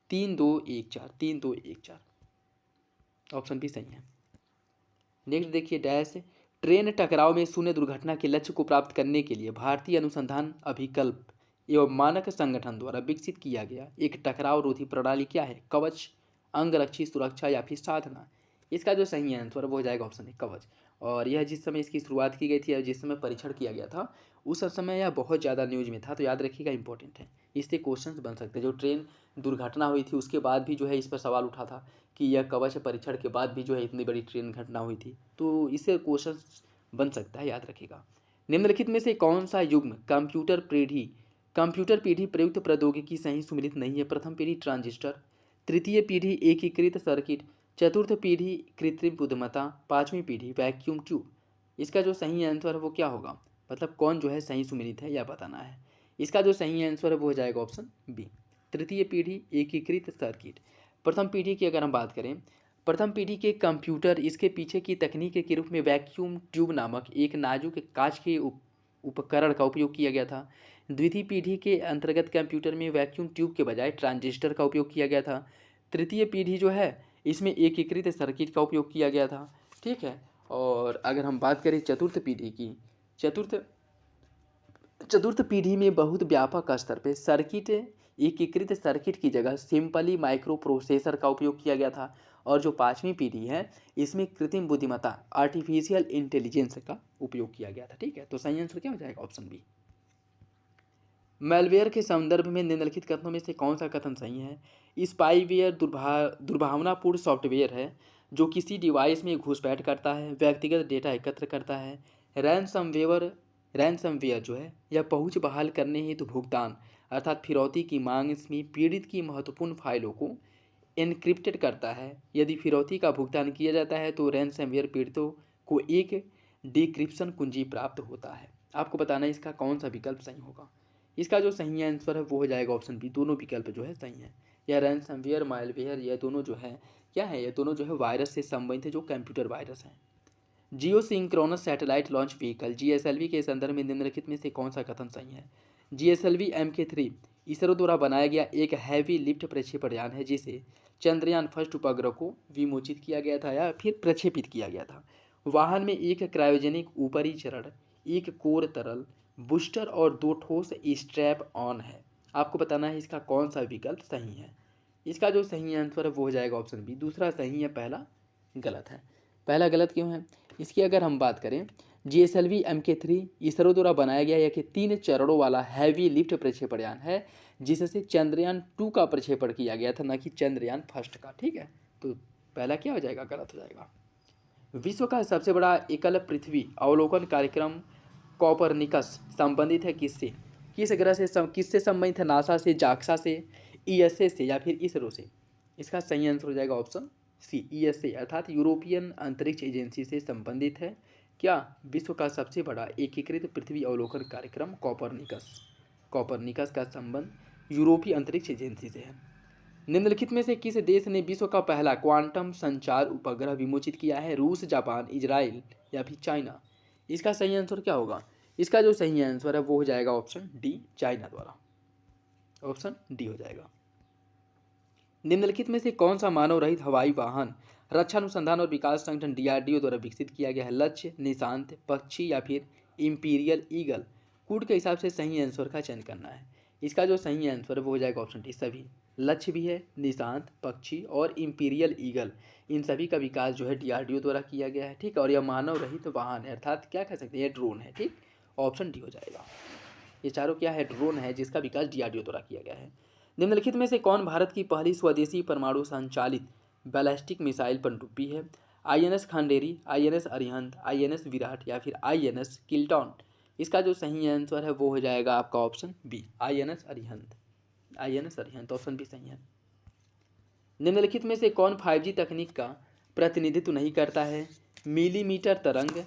3-2-1-4, 3-2-1-4, ऑप्शन बी सही है। नेक्स्ट देखिए डैश, ट्रेन टकराव में शून्य दुर्घटना के लक्ष्य को प्राप्त करने के लिए भारतीय अनुसंधान अभिकल्प एवं मानक संगठन द्वारा विकसित किया गया एक टकराव रोधी प्रणाली क्या है? कवच, अंगरक्षी, सुरक्षा या फिर साधना। इसका जो सही आंसर वो हो जाएगा ऑप्शन ए कवच। और यह जिस समय इसकी शुरुआत की गई थी या जिस समय परीक्षण किया गया था उस समय यह बहुत ज़्यादा न्यूज में था, तो याद रखिएगा इंपॉर्टेंट है। इससे क्वेश्चंस बन सकते हैं। जो ट्रेन दुर्घटना हुई थी उसके बाद भी जो है इस पर सवाल उठा था कि यह कवच परीक्षण के बाद भी जो है इतनी बड़ी ट्रेन घटना हुई थी, तो इससे क्वेश्चन बन सकता है, याद रखिएगा। निम्नलिखित में से कौन सा युग्म कंप्यूटर पीढ़ी प्रयुक्त प्रौद्योगिकी सही सुमिलित नहीं है? प्रथम पीढ़ी ट्रांजिस्टर, तृतीय पीढ़ी एकीकृत सर्किट, चतुर्थ पीढ़ी कृत्रिम बुद्धिमत्ता, पांचवी पीढ़ी वैक्यूम ट्यूब। इसका जो सही आंसर है वो क्या होगा? मतलब कौन जो है सही सुमिलित है यह बताना है। इसका जो सही आंसर है वो हो जाएगा ऑप्शन बी, तृतीय पीढ़ी एकीकृत सर्किट। प्रथम पीढ़ी की अगर हम बात करें, प्रथम पीढ़ी के कंप्यूटर इसके पीछे की तकनीक के रूप में वैक्यूम ट्यूब नामक एक नाजुक कांच के उपकरण का उपयोग किया गया था। द्वितीय पीढ़ी के अंतर्गत कंप्यूटर में वैक्यूम ट्यूब के बजाय ट्रांजिस्टर का उपयोग किया गया था। तृतीय पीढ़ी जो है इसमें एकीकृत सर्किट का उपयोग किया गया था। ठीक है, और अगर हम बात करें चतुर्थ पीढ़ी की, चतुर्थ पीढ़ी में बहुत व्यापक स्तर पे सर्किट एकीकृत सर्किट की जगह सिंपली माइक्रो प्रोसेसर का उपयोग किया गया था। और जो पांचवी पीढ़ी है इसमें कृत्रिम बुद्धिमत्ता आर्टिफिशियल इंटेलिजेंस का उपयोग किया गया था। ठीक है, तो सही आंसर क्या हो जाएगा? Option B. मैलवेयर के संदर्भ में निम्नलिखित कथनों में से कौन सा कथन सही है? स्पाईवेयर दुर्भावनापूर्ण सॉफ्टवेयर है जो किसी डिवाइस में घुसपैठ करता है, व्यक्तिगत डेटा एकत्र करता है। रैनसमवेयर जो है यह पहुंच बहाल करने हेतु भुगतान अर्थात फिरौती की मांग में पीड़ित की महत्वपूर्ण फाइलों को एन्क्रिप्टेड करता है। यदि फिरौती का भुगतान किया जाता है तो रैनसमवेयर पीड़ितों को एक डिक्रिप्शन कुंजी प्राप्त होता है। आपको बताना है इसका कौन सा विकल्प सही होगा। इसका जो सही आंसर है वो हो जाएगा ऑप्शन बी, दोनों विकल्प जो है सही है। यह रैनसमवेयर मालवेयर यह दोनों जो है क्या है? ये दोनों जो है वायरस से संबंधित है, जो कंप्यूटर वायरस हैं। Geosynchronous satellite launch vehicle GSLV के संदर्भ में निम्नलिखित में से कौन सा कथन सही है? जीएसएलवी MK3 इसरो द्वारा बनाया गया एक हैवी लिफ्ट प्रक्षेपण यान है जिसे चंद्रयान फर्स्ट उपग्रह को विमोचित किया गया था या फिर प्रक्षेपित किया गया था। वाहन में एक क्रायोजेनिक ऊपरी चरण, एक कोर तरल बूस्टर और 2 ठोस स्ट्रैप ऑन है। आपको बताना है इसका कौन सा विकल्प सही है। इसका जो सही आंसर है वो हो जाएगा ऑप्शन बी, दूसरा सही है, पहला गलत है। पहला गलत क्यों है? इसकी अगर हम बात करें, जीएसएलवी MK3 इसरो द्वारा बनाया गया एक 3 चरणों वाला हैवी लिफ्ट प्रक्षेपण यान है जिससे चंद्रयान 2 का प्रक्षेपण किया गया था, न कि चंद्रयान फर्स्ट का। ठीक है, तो पहला क्या हो जाएगा? गलत हो जाएगा। विश्व का सबसे बड़ा एकल पृथ्वी अवलोकन कार्यक्रम कॉपरनिकस संबंधित है किससे? किस ग्रह से किससे संबंधित है? नासा से, जाक्सा से, ESA से या फिर इसरो से? इसका सही आंसर हो जाएगा ऑप्शन सी, ESA अर्थात यूरोपियन अंतरिक्ष एजेंसी से संबंधित है। क्या? विश्व का सबसे बड़ा एकीकृत पृथ्वी अवलोकन कार्यक्रम कॉपरनिकस का संबंध यूरोपीय अंतरिक्ष एजेंसी से है। निम्नलिखित में से किस देश ने विश्व का पहला क्वांटम संचार उपग्रह विमोचित किया है? रूस, जापान, इजराइल या फिर चाइना? इसका सही आंसर क्या होगा? इसका जो सही आंसर है वो हो जाएगा ऑप्शन डी, चाइना द्वारा। ऑप्शन डी हो जाएगा। निम्नलिखित में से कौन सा मानव रहित हवाई वाहन रक्षा अनुसंधान और विकास संगठन DRDO द्वारा विकसित किया गया है? लक्ष्य, निशांत, पक्षी या फिर इंपीरियल ईगल? कूट के हिसाब से सही आंसर का चयन करना है। इसका जो सही आंसर है वो हो जाएगा ऑप्शन डी, सभी। लक्ष्य भी है, निशांत, पक्षी और इंपीरियल ईगल, इन सभी का विकास जो है DRDO द्वारा किया गया है। ठीक, और यह मानव रहित वाहन है अर्थात क्या कह सकते हैं, यह ड्रोन है। ठीक, ऑप्शन डी हो जाएगा। ये चारों क्या है? ड्रोन है जिसका विकास DRDO द्वारा किया गया है। निम्नलिखित में से कौन भारत की पहली स्वदेशी परमाणु संचालित बैलिस्टिक मिसाइल पनडुब्बी है? INS Khanderi, INS Arihant, INS Virat या फिर INS किल्टन? इसका जो सही आंसर है वो हो जाएगा आपका option B, INS Arihant. INS Arihant option भी सही है। निम्नलिखित में से कौन 5G तकनीक का प्रतिनिधित्व नहीं करता है? मिलीमीटर तरंग,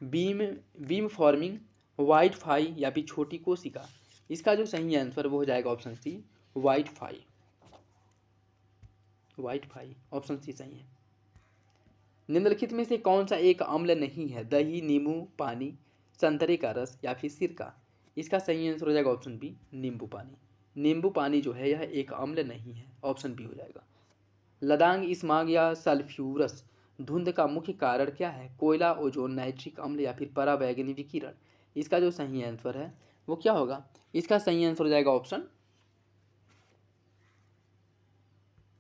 बीम फॉर्मिंग, वाइट फाई या फिर छोटी कोशिका? इसका जो सही आंसर वो हो जाएगा option C, white fly, white fly, option C सही है। निम्नलिखित में से कौन सा एक अम्ल नहीं है? दही, नींबू पानी, संतरे का रस या फिर सिरका। इसका सही आंसर हो जाएगा ऑप्शन बी, नींबू पानी। नींबू पानी जो है यह एक अम्ल नहीं है, ऑप्शन बी हो जाएगा। लदांग, स्माग या सल्फ्यूरस धुंध का मुख्य कारण क्या है? कोयला, ओजोन, नाइट्रिक अम्ल या फिर पराबैंगनी विकिरण। इसका जो सही आंसर है वो क्या होगा? इसका सही आंसर हो जाएगा ऑप्शन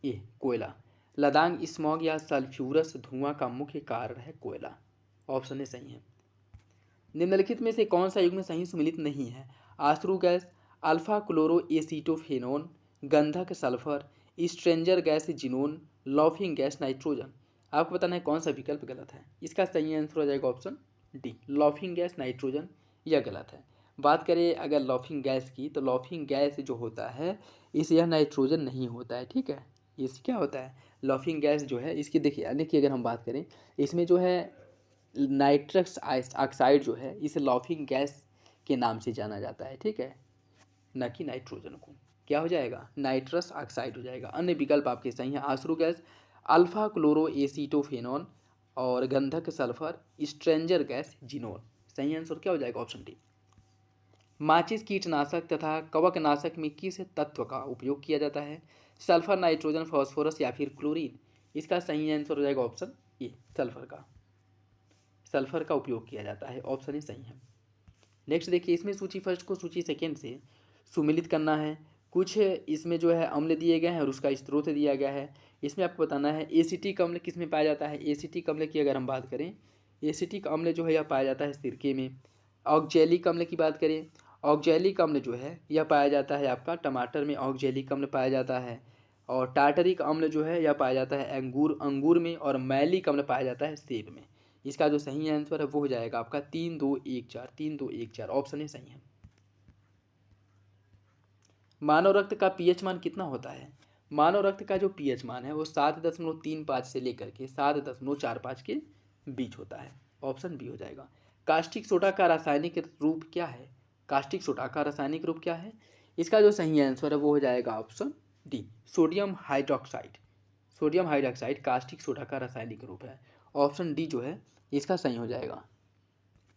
ए, कोयला। लदांग, स्मॉग या सल्फ्यूरस धुआं का मुख्य कारण है कोयला, ऑप्शन ए सही है। निम्नलिखित में से कौन सा युग्म सही सुमेलित नहीं है? आश्रु गैस, अल्फा क्लोरो एसीटोफेनोन, गंधक sulphur, stranger gas xenon, laughing gas nitrogen. आपको बताना है कौन सा विकल्प गलत है। इसका सही आंसर हो जाएगा option D, laughing gas nitrogen, यह गलत है। बात करें अगर लॉफिंग गैस की, तो लॉफिंग गैस जो होता है इस यह नाइट्रोजन नहीं होता है, ठीक है। इस क्या होता है लॉफिंग गैस जो है, इसकी देखिए यानी कि अगर हम बात करें इसमें जो है नाइट्रस ऑक्साइड जो है इसे लॉफिंग गैस के नाम से जाना जाता है, ठीक है, न कि नाइट्रोजन को। क्या हो जाएगा? नाइट्रस ऑक्साइड हो जाएगा। अन्य विकल्प आपके सही हैं, आश्रु गैस, अल्फा क्लोरो एसीटोफेनॉन और गंधक सल्फर, स्ट्रेंजर गैस जिनोन। सही आंसर क्या हो जाएगा? Option D. माचिस कीटनाशक तथा कवकनाशक में किस तत्व का उपयोग किया जाता है? सल्फर, नाइट्रोजन, फास्फोरस या फिर क्लोरीन। इसका सही आंसर हो जाएगा ऑप्शन ए, सल्फर का। सल्फर का उपयोग किया जाता है, ऑप्शन ए सही है। नेक्स्ट देखिए, इसमें सूची फर्स्ट को सूची सेकेंड से सुमिलित करना है। कुछ इसमें जो है अम्ल दिए गए हैं और उसका स्रोत दिया गया है। इसमें आपको बताना है एसिटिक अम्ल किस में पाया जाता है। एसिटिक अम्ल की अगर हम बात करें, एसिटिक अम्ल जो है यह पाया जाता है सिरके में। ऑक्जेलिक अम्ल की बात करें, ऑक्जेलिक अम्ल जो है यह पाया जाता है आपका टमाटर में, ऑक्जेलिक अम्ल पाया जाता है। और टार्टरिक अम्ल जो है यह पाया जाता है अंगूर में। और मैलिक अम्ल पाया जाता है सेब में। इसका जो सही आंसर है वो हो जाएगा आपका 3-2-1-4, 3-2-1-4, ऑप्शन ए सही है। मानव रक्त का पीएच मान कितना होता है? मानव रक्त का जो पीएच मान है वो 7.35 से लेकर के 7.45 के बीच होता है, ऑप्शन बी हो जाएगा। कास्टिक सोडा का रासायनिक रूप क्या है? कास्टिक सोडा का रासायनिक रूप क्या है? इसका जो सही आंसर है वो हो जाएगा option D, sodium hydroxide. Sodium hydroxide caustic soda का रासायनिक रूप है, ऑप्शन डी जो है इसका सही हो जाएगा।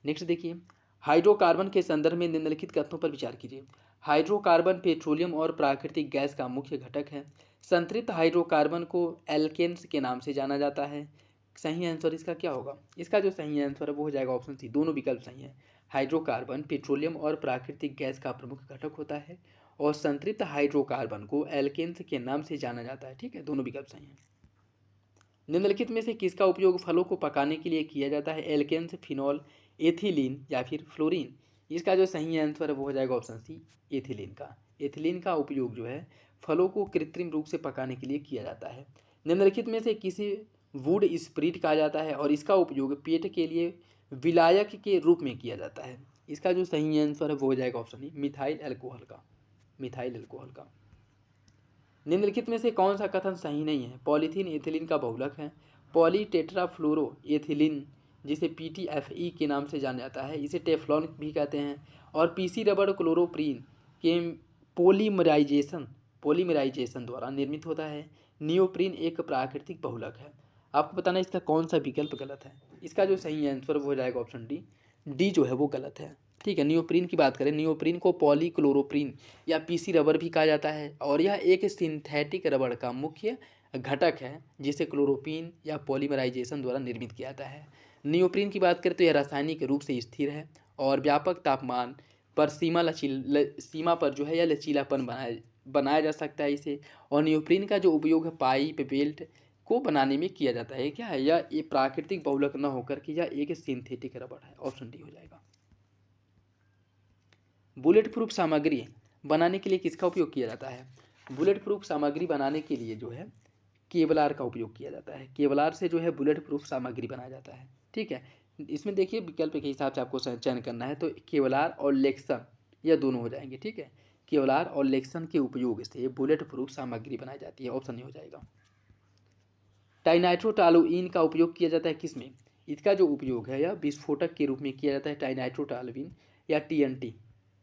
नेक्स्ट देखिए, हाइड्रोकार्बन के संदर्भ में निम्नलिखित कथनों पर विचार कीजिए। हाइड्रोकार्बन पेट्रोलियम और प्राकृतिक गैस का मुख्य घटक है। संतृप्त हाइड्रोकार्बन को एल्केन्स के नाम से जाना जाता है। सही आंसर इसका क्या होगा? इसका जो सही आंसर है वो हो जाएगा ऑप्शन सी, दोनों विकल्प सही है। हाइड्रोकार्बन पेट्रोलियम और प्राकृतिक गैस का प्रमुख घटक होता है और संतृप्त हाइड्रोकार्बन को एल्केन्स के नाम से जाना जाता है, ठीक है, दोनों विकल्प सही हैं। निम्नलिखित में से किसका उपयोग फलों को पकाने के लिए किया जाता है? एल्केन्स, फिनॉल, एथिलीन या फिर फ्लोरीन। इसका जो सही आंसर है वो हो जाएगा ऑप्शन सी, एथिलीन का। एथिलीन का उपयोग जो है फलों को कृत्रिम रूप से पकाने के लिए किया जाता है। निम्नलिखित में से किसी वुड स्प्रिट कहा जाता है और इसका उपयोग पेट के लिए विलायक के रूप में किया जाता है। इसका जो सही आंसर है वो हो जाएगा ऑप्शन ई, मिथाइल अल्कोहल का। मिथाइल अल्कोहल का। निम्नलिखित में से कौन सा कथन सही नहीं है? पॉलीथीन एथिलीन का बहुलक है। पॉलीटेट्राफ्लोरो एथिलीन, जिसे PTFE के नाम से जाना जाता है, इसे टेफ्लॉन भी कहते हैं। और पीसी रबड़ क्लोरोप्रीन के पॉलीमराइजेशन द्वारा निर्मित होता है। नियोप्रीन एक प्राकृतिक बहुलक है। आपको बताना है इसका कौन सा विकल्प गलत है। इसका जो सही आंसर वो हो जाएगा ऑप्शन डी, डी जो है वो गलत है, ठीक है। नियोप्रीन की बात करें, नियोप्रीन को पॉलीक्लोरोप्रीन या पीसी रबर भी कहा जाता है और यह एक सिंथेटिक रबर का मुख्य घटक है जिसे क्लोरोप्रीन या पॉलीमराइजेशन द्वारा निर्मित किया जाता है। नियोप्रीन की बात करें तो यह रासायनिक रूप से स्थिर है और व्यापक तापमान पर सीमा पर जो है यह लचीलापन बनाया जा सकता है इसे। और नियोप्रीन का जो उपयोग है पाइप बेल्ट को बनाने में किया जाता है। क्या है? यह एक प्राकृतिक बहुलक न होकर के यह एक सिंथेटिक रबर है, ऑप्शन डी हो जाएगा। बुलेट प्रूफ सामग्री बनाने के लिए किसका उपयोग किया जाता है? बुलेट प्रूफ सामग्री बनाने के लिए जो है केवलार का उपयोग किया जाता है। केवलार से जो है बुलेट प्रूफ सामग्री बनाया जाता है, ठीक है। इसमें देखिए विकल्प के हिसाब से आपको चयन करना है, तो केवलार और लेक्सन यह दोनों हो जाएंगे, ठीक है। केवलार और लेक्सन के उपयोग से बुलेट प्रूफ सामग्री बनाई जाती है, ऑप्शन नहीं हो जाएगा। टाइनाइट्रोटॉलुइन का उपयोग किया जाता है किसमें? इसका जो उपयोग है यह विस्फोटक के रूप में किया जाता है, टाइनाइट्रोटॉलुइन या TNT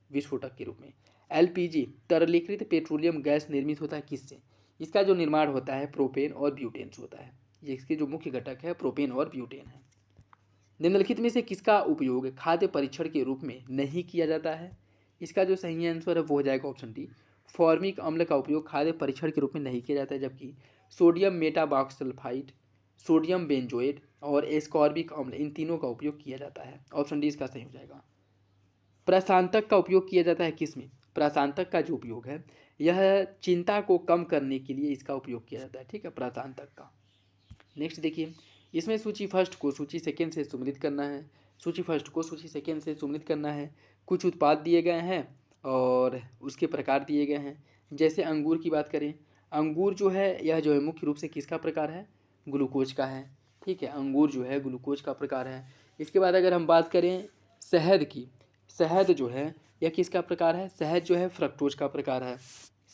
विस्फोटक के रूप में। एलपीजी तरलीकृत पेट्रोलियम गैस निर्मित होता है किससे? इसका जो निर्माण होता है प्रोपेन और ब्यूटेन से होता है। ये इसके जो मुख्य घटक है प्रोपेन और ब्यूटेन है। निम्नलिखित में से किसका उपयोग खाद्य परीक्षण के रूप में नहीं किया जाता है? इसका जो सही आंसर है वो हो जाएगा ऑप्शन डी। फॉर्मिक अम्ल का उपयोग खाद्य परीक्षण के रूप में नहीं किया जाता है, जबकि सोडियम मेटाबॉक्सल्फाइड, सोडियम बेंजोएट और एस्कॉर्बिक अम्ल इन तीनों का उपयोग किया जाता है। ऑप्शन डी इसका सही हो जाएगा। प्रशांतक का उपयोग किया जाता है किसमें? प्रशांतक का जो उपयोग है यह चिंता को कम करने के लिए इसका उपयोग किया जाता है। ठीक है, प्रशांतक का। नेक्स्ट देखिए, इसमें सूची फर्स्ट को सूची सेकेंड से सम्मिलित करना है। सूची फर्स्ट को सूची सेकेंड से सम्मिलित करना है। कुछ उत्पाद दिए गए हैं और उसके प्रकार दिए गए हैं। जैसे अंगूर की बात करें, अंगूर जो है यह जो है मुख्य रूप से किसका प्रकार है? ग्लूकोज का है। ठीक है, अंगूर जो है ग्लूकोज का प्रकार है। इसके बाद अगर हम बात करें शहद की, शहद जो है यह किसका प्रकार है? शहद जो है फ्रक्टोज का प्रकार है।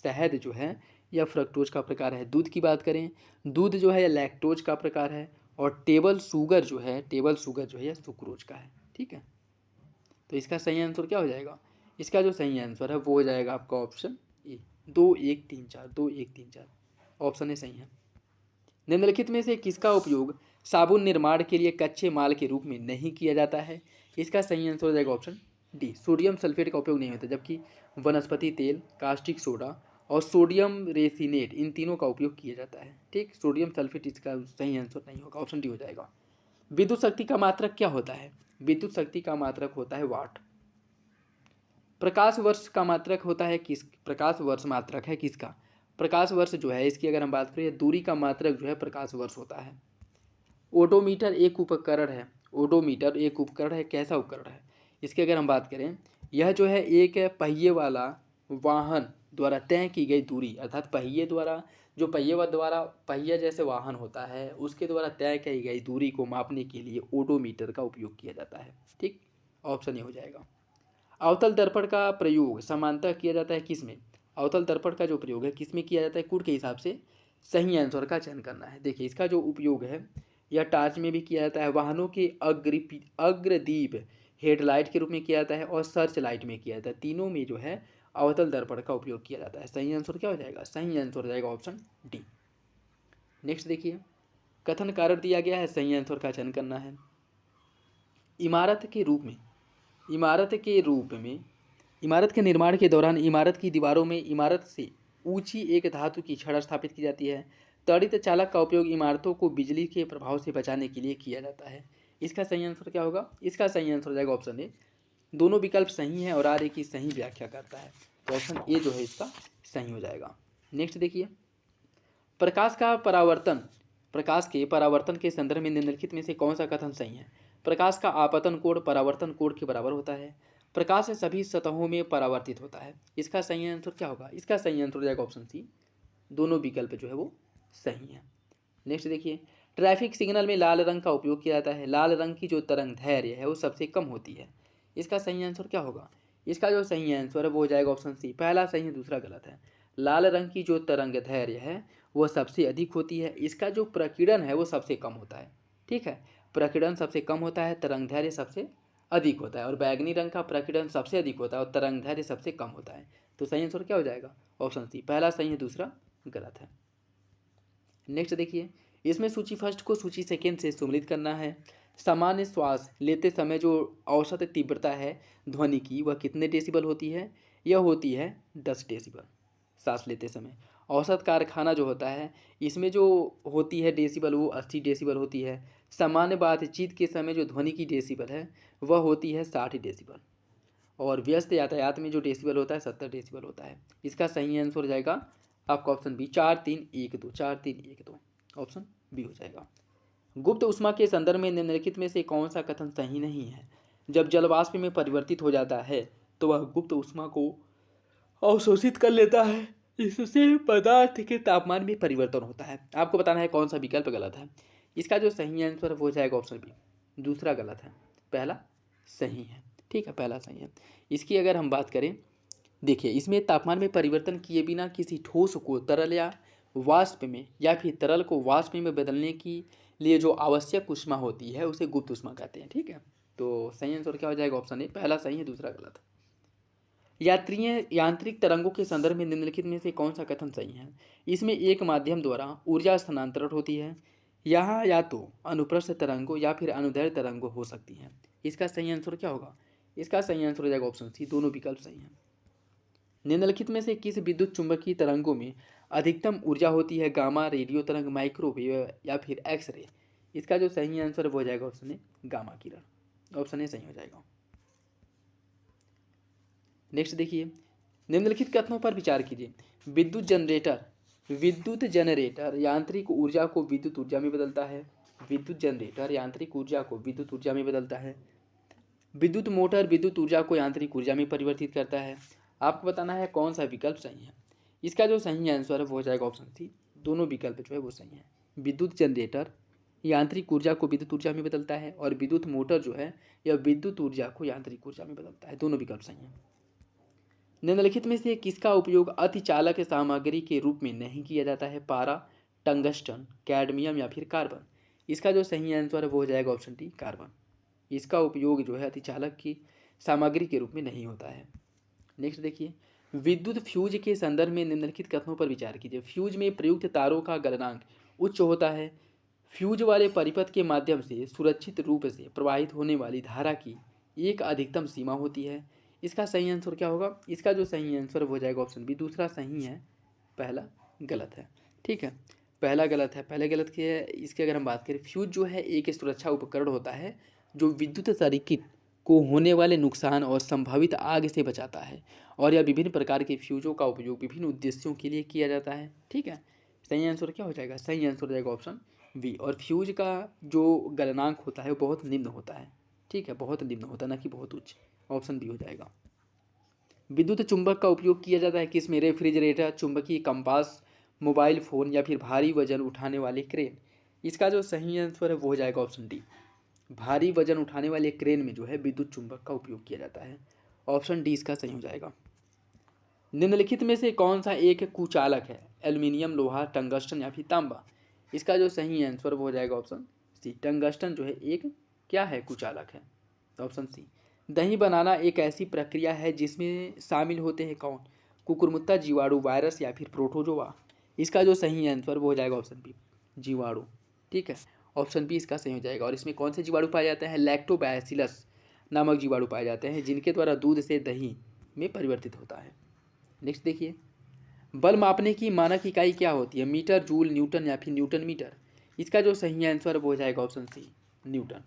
शहद जो है यह फ्रक्टोज का प्रकार है। दूध की बात करें, दूध जो है यह लैक्टोज का प्रकार है। और टेबल शुगर जो है यह सुक्रोज का है। ठीक है, तो इसका सही आंसर क्या हो जाएगा? इसका जो सही आंसर है वो हो जाएगा आपका ऑप्शन ए, 2 1 3 4, 2 1 3 4 ऑप्शन ए सही है। निम्नलिखित में से किसका उपयोग साबुन निर्माण के लिए कच्चे माल के रूप में नहीं किया जाता है? इसका सही आंसर हो जाएगा ऑप्शन डी। सोडियम सल्फेट का उपयोग नहीं होता, जबकि वनस्पति तेल, कास्टिक सोडा और सोडियम रेसिनेट इन तीनों का उपयोग किया जाता है। ठीक, सोडियम सल्फेट इसका सही आंसर नहीं होगा, ऑप्शन डी हो जाएगा। विद्युत शक्ति का मात्रक क्या होता है? विद्युत शक्ति का मात्रक होता है वाट। प्रकाश वर्ष का मात्रक होता है किस? प्रकाश वर्ष मात्रक है किसका? प्रकाश वर्ष जो है इसकी अगर हम बात करें, दूरी का मात्रक जो है प्रकाश वर्ष होता है। ओडोमीटर एक उपकरण है। ओडोमीटर एक उपकरण है, कैसा उपकरण है? इसकी अगर हम बात करें, यह जो है एक पहिए वाला वाहन द्वारा तय की गई दूरी, अर्थात पहिए द्वारा, जो पहिया जैसे वाहन होता है उसके द्वारा तय की गई दूरी को मापने के लिए ओडोमीटर का उपयोग किया जाता है। ठीक, ऑप्शन ये हो जाएगा। अवतल दर्पण का प्रयोग समांतर किया जाता है किसमें? अवतल दर्पण का जो प्रयोग है किसमें किया जाता है? कूट के हिसाब से सही आंसर का चयन करना है। देखिए, इसका जो उपयोग है यह टार्च में भी किया जाता है, वाहनों के अग्रदीप हेडलाइट के रूप में किया जाता है और सर्च लाइट में किया जाता है। तीनों में जो है अवतल दर्पण का उपयोग किया जाता है। सही आंसर क्या हो जाएगा? सही आंसर हो जाएगा ऑप्शन डी। नेक्स्ट देखिए, कथन कारण दिया गया है, सही आंसर का चयन करना है। इमारत के निर्माण के दौरान इमारत की दीवारों में इमारत से ऊंची एक धातु की छड़ स्थापित की जाती है। त्वरित चालक का उपयोग इमारतों को बिजली के प्रभाव से बचाने के लिए किया जाता है। इसका सही आंसर क्या होगा? इसका सही आंसर हो जाएगा ऑप्शन ए। दोनों विकल्प सही हैं और आर ए की सही व्याख्या करता है, तो ऑप्शन ए जो है इसका सही हो जाएगा। नेक्स्ट देखिए, प्रकाश के परावर्तन के संदर्भ में निम्नलिखित में से कौन सा कथन सही है? प्रकाश का आपतन कोण परावर्तन कोण के बराबर होता है। प्रकाश सभी सतहों में परावर्तित होता है। इसका सही आंसर क्या होगा? इसका सही आंसर हो जाएगा ऑप्शन सी। दोनों विकल्प जो है वो सही है। नेक्स्ट देखिए, ट्रैफिक सिग्नल में लाल रंग का उपयोग किया जाता है। लाल रंग की जो तरंग दैर्घ्य है वो सबसे कम होती है। इसका सही आंसर क्या होगा? इसका जो सही आंसर है वो हो जाएगा ऑप्शन सी। पहला सही है, दूसरा गलत है। लाल रंग की जो तरंग दैर्घ्य है वो सबसे अधिक होती है। इसका जो प्रकीर्णन है वो सबसे कम होता है। ठीक है, प्रकीर्णन सबसे कम होता है, तरंग दैर्घ्य सबसे अधिक होता है। और बैगनी रंग का प्रकीर्णन सबसे अधिक होता है और तरंग दैर्घ्य सबसे कम होता है। तो सही आंसर क्या हो जाएगा? Option C. पहला सही है, दूसरा गलत है। नेक्स्ट देखिए, इसमें सूची फर्स्ट को सूची सेकेंड से सम्मिलित करना है। सामान्य श्वास लेते समय जो औसत तीव्रता है ध्वनि की वह कितने डेसिबल होती है? यह होती है 10 डेसिबल सांस लेते समय। औसत कारखाना जो होता है इसमें जो होती है डेसिबल वो 80 डेसिबल होती है। सामान्य बातचीत के समय जो ध्वनि की डेसिबल है वह होती है 60 डेसिबल। और व्यस्त यातायात में जो डेसिबल होता है 70 डेसिबल होता है। इसका सही आंसर हो जाएगा आपका ऑप्शन बी, 4 3 1 2, 4 3 1 2, ऑप्शन बी हो जाएगा। गुप्त ऊष्मा के संदर्भ में निम्नलिखित में से कौन सा कथन सही नहीं है? जब जल वाष्प में परिवर्तित हो जाता है तो वह गुप्त ऊष्मा को अवशोषित कर लेता है। इससे पदार्थ के तापमान में परिवर्तन होता है। आपको बताना है कौन सा विकल्प गलत है। इसका जो सही आंसर हो जाएगा ऑप्शन बी, दूसरा गलत है, पहला सही है। ठीक है, पहला सही है। इसकी अगर हम बात करें, देखिए इसमें तापमान में परिवर्तन किए बिना किसी ठोस को तरल या वाष्प में या फिर तरल को वाष्प में बदलने के लिए जो आवश्यक ऊष्मा होती है उसे गुप्त ऊष्मा कहते हैं। ठीक है, तो सही आंसर क्या हो जाएगा? ऑप्शन ए, पहला सही है, दूसरा गलत। यात्रीय यांत्रिक तरंगों के संदर्भ में निम्नलिखित में से कौन सा कथन सही है? इसमें एक माध्यम द्वारा ऊर्जा स्थानांतरण होती है। यहाँ या तो अनुप्रस्थ तरंगों या फिर अनुदैर्ध्य तरंगों हो सकती हैं। इसका सही आंसर क्या होगा? इसका सही आंसर हो जाएगा ऑप्शन सी, दोनों विकल्प सही हैं। निम्नलिखित में से किस विद्युत चुंबकीय तरंगों में अधिकतम ऊर्जा होती है? गामा, रेडियो तरंग, माइक्रोवेव या फिर एक्सरे? इसका जो सही आंसर वो हो जाएगा option A, gamma Kiran. Option A सही हो जाएगा। नेक्स्ट देखिए, निम्नलिखित कथनों पर विचार कीजिए। विद्युत जनरेटर यांत्रिक ऊर्जा को विद्युत ऊर्जा में बदलता है। विद्युत जनरेटर यांत्रिक ऊर्जा को विद्युत ऊर्जा में बदलता है। विद्युत मोटर विद्युत ऊर्जा को यांत्रिक ऊर्जा में परिवर्तित करता है। आपको बताना है कौन सा विकल्प सही है। इसका जो सही आंसर है वो हो जाएगा ऑप्शन सी, दोनों विकल्प जो है वो सही है। विद्युत जनरेटर यांत्रिक ऊर्जा को विद्युत ऊर्जा में बदलता है और विद्युत मोटर जो है यह विद्युत ऊर्जा को यांत्रिक ऊर्जा में बदलता है, दोनों विकल्प सही हैं। निम्नलिखित में से किसका उपयोग अतिचालक सामग्री के रूप में नहीं किया जाता है? पारा, टंगस्टन, कैडमियम या फिर कार्बन? इसका जो सही आंसर है वो हो जाएगा ऑप्शन डी, कार्बन। इसका उपयोग जो है अतिचालक की सामग्री के रूप में नहीं होता है। नेक्स्ट देखिए, विद्युत फ्यूज के संदर्भ में निम्नलिखित कथनों पर विचार कीजिए। फ्यूज में प्रयुक्त तारों का गलनांक उच्च होता है। फ्यूज वाले परिपथ के माध्यम से सुरक्षित रूप से प्रवाहित होने वाली धारा की एक अधिकतम सीमा होती है। इसका सही आंसर क्या होगा? इसका जो सही आंसर हो जाएगा ऑप्शन बी, दूसरा सही है, पहला गलत है। ठीक है, पहला गलत है। पहले गलत के इसकी अगर हम बात करें, फ्यूज जो है एक सुरक्षा उपकरण होता है जो विद्युत सर्किट को होने वाले नुकसान और संभावित आग से बचाता है और यह विभिन्न प्रकार के फ्यूजों का उपयोग विभिन्न उद्देश्यों के लिए किया जाता है। ठीक है, सही आंसर क्या हो जाएगा? सही आंसर हो जाएगा ऑप्शन बी। और फ्यूज का जो गलनांक होता है वो बहुत निम्न होता है। ठीक है, बहुत निम्न होता है, ना कि बहुत उच्च। ऑप्शन बी हो जाएगा। विद्युत चुंबक का उपयोग किया जाता है किसमें? रेफ्रिजरेटर, चुंबकीय कंपास, मोबाइल फ़ोन या फिर भारी वजन उठाने वाले क्रेन? इसका जो सही आंसर है वो हो जाएगा ऑप्शन डी, भारी वजन उठाने वाले क्रेन में जो है विद्युत चुंबक का उपयोग किया जाता है। ऑप्शन डी इसका सही हो जाएगा। निम्नलिखित में से कौन सा एक कुचालक है? एल्यूमिनियम, लोहा, टंगस्टन या फिर तांबा? इसका जो सही आंसर वो हो जाएगा ऑप्शन सी, टंगस्टन जो है एक क्या है? कुचालक है। Option C. दही बनाना एक ऐसी प्रक्रिया है जिसमें शामिल होते हैं कौन? कुकुरमुत्ता, जीवाणु, वायरस या फिर प्रोटोजोआ? इसका जो सही आंसर वो हो जाएगा ऑप्शन बी, जीवाणु। ठीक है, ऑप्शन बी इसका सही हो जाएगा। और इसमें कौन से जीवाणु पाए जाते हैं? लैक्टोबैसिलस नामक जीवाणु पाए जाते हैं जिनके द्वारा दूध से दही में परिवर्तित होता है। नेक्स्ट देखिए, बल मापने की मानक इकाई क्या होती है? मीटर, जूल, न्यूटन या फिर न्यूटन मीटर? इसका जो सही आंसर वो हो जाएगा ऑप्शन सी, न्यूटन।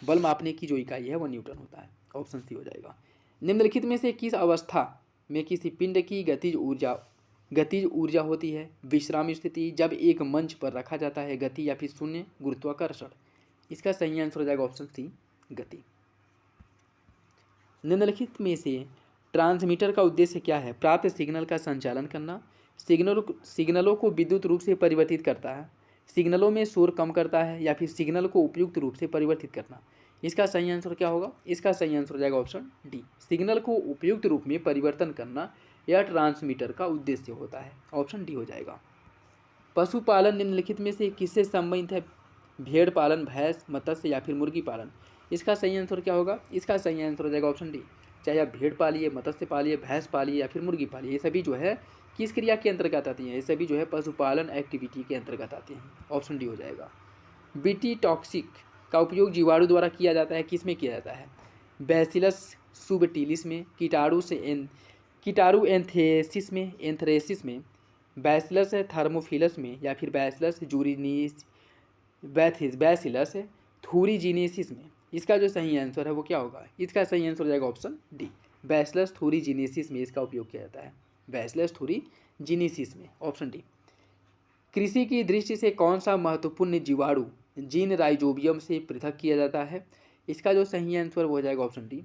बल मापने की जो इकाई है वो न्यूटन होता है। ऑप्शन सी हो जाएगा। निम्नलिखित में से किस अवस्था में किसी पिंड की गतिज ऊर्जा होती है? विश्राम स्थिति, जब एक मंच पर रखा जाता है, गति या फिर शून्य गुरुत्वाकर्षण? इसका सही आंसर हो जाएगा ऑप्शन सी, गति। निम्नलिखित में से ट्रांसमीटर का उद्देश्य क्या है? प्राप्त सिग्नल का संचालन करना, सिग्नलों को विद्युत रूप से परिवर्तित करता है, सिग्नलों में शोर कम करता है या फिर सिग्नल को उपयुक्त रूप से परिवर्तित करना? इसका सही आंसर क्या होगा? इसका सही आंसर हो जाएगा ऑप्शन डी, सिग्नल को उपयुक्त रूप में परिवर्तन करना यह ट्रांसमीटर का उद्देश्य होता है। ऑप्शन डी हो जाएगा। पशुपालन निम्नलिखित में से किससे संबंधित है? भेड़ पालन, भैंस, मत्स्य या फिर मुर्गी पालन? इसका सही आंसर क्या होगा? इसका सही आंसर हो जाएगा ऑप्शन डी, चाहे आप भेड़ पालिए, मत्स्य पालिए, भैंस पालिए या फिर मुर्गी पालिए, ये सभी जो है किस क्रिया के अंतर्गत आती हैं? ये सभी जो है पशुपालन एक्टिविटी के अंतर्गत आती हैं। ऑप्शन डी हो जाएगा। बीटी टॉक्सिक का उपयोग जीवाणु द्वारा किया जाता है, किस में किया जाता है? बैसिलस सुबटिलिस में, कीटाणु एंथ्रेसिस में, बैसिलस थर्मोफिलस में या फिर बैसिलस थूरीजीनेसिस में? इसका जो सही आंसर है वो क्या होगा? इसका सही आंसर हो जाएगा ऑप्शन डी, बैसिलस थूरीजीनेसिस में इसका उपयोग किया जाता है, बैसिलस थूरीजीनेसिस में। Option D. कृषि की दृष्टि से कौन सा महत्वपूर्ण जीवाणु जीन राइजोबियम से पृथक किया जाता है? इसका जो सही आंसर वो हो जाएगा ऑप्शन डी,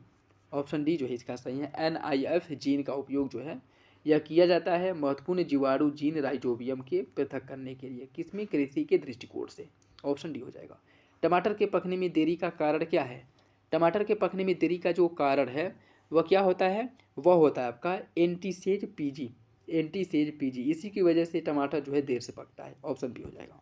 ऑप्शन डी जो है इसका सही है। NIF जीन का उपयोग जो है यह किया जाता है महत्वपूर्ण जीवाणु जीन राइजोबियम के पृथक करने के लिए, किसमें? कृषि के दृष्टिकोण से। ऑप्शन डी हो जाएगा। टमाटर के पकने में देरी का कारण क्या है? टमाटर के पकने में देरी का जो कारण है वह क्या होता है? वह होता है आपका एंटीसेज पीजी, इसी की वजह से टमाटर जो है देर से पकता है। ऑप्शन बी हो जाएगा।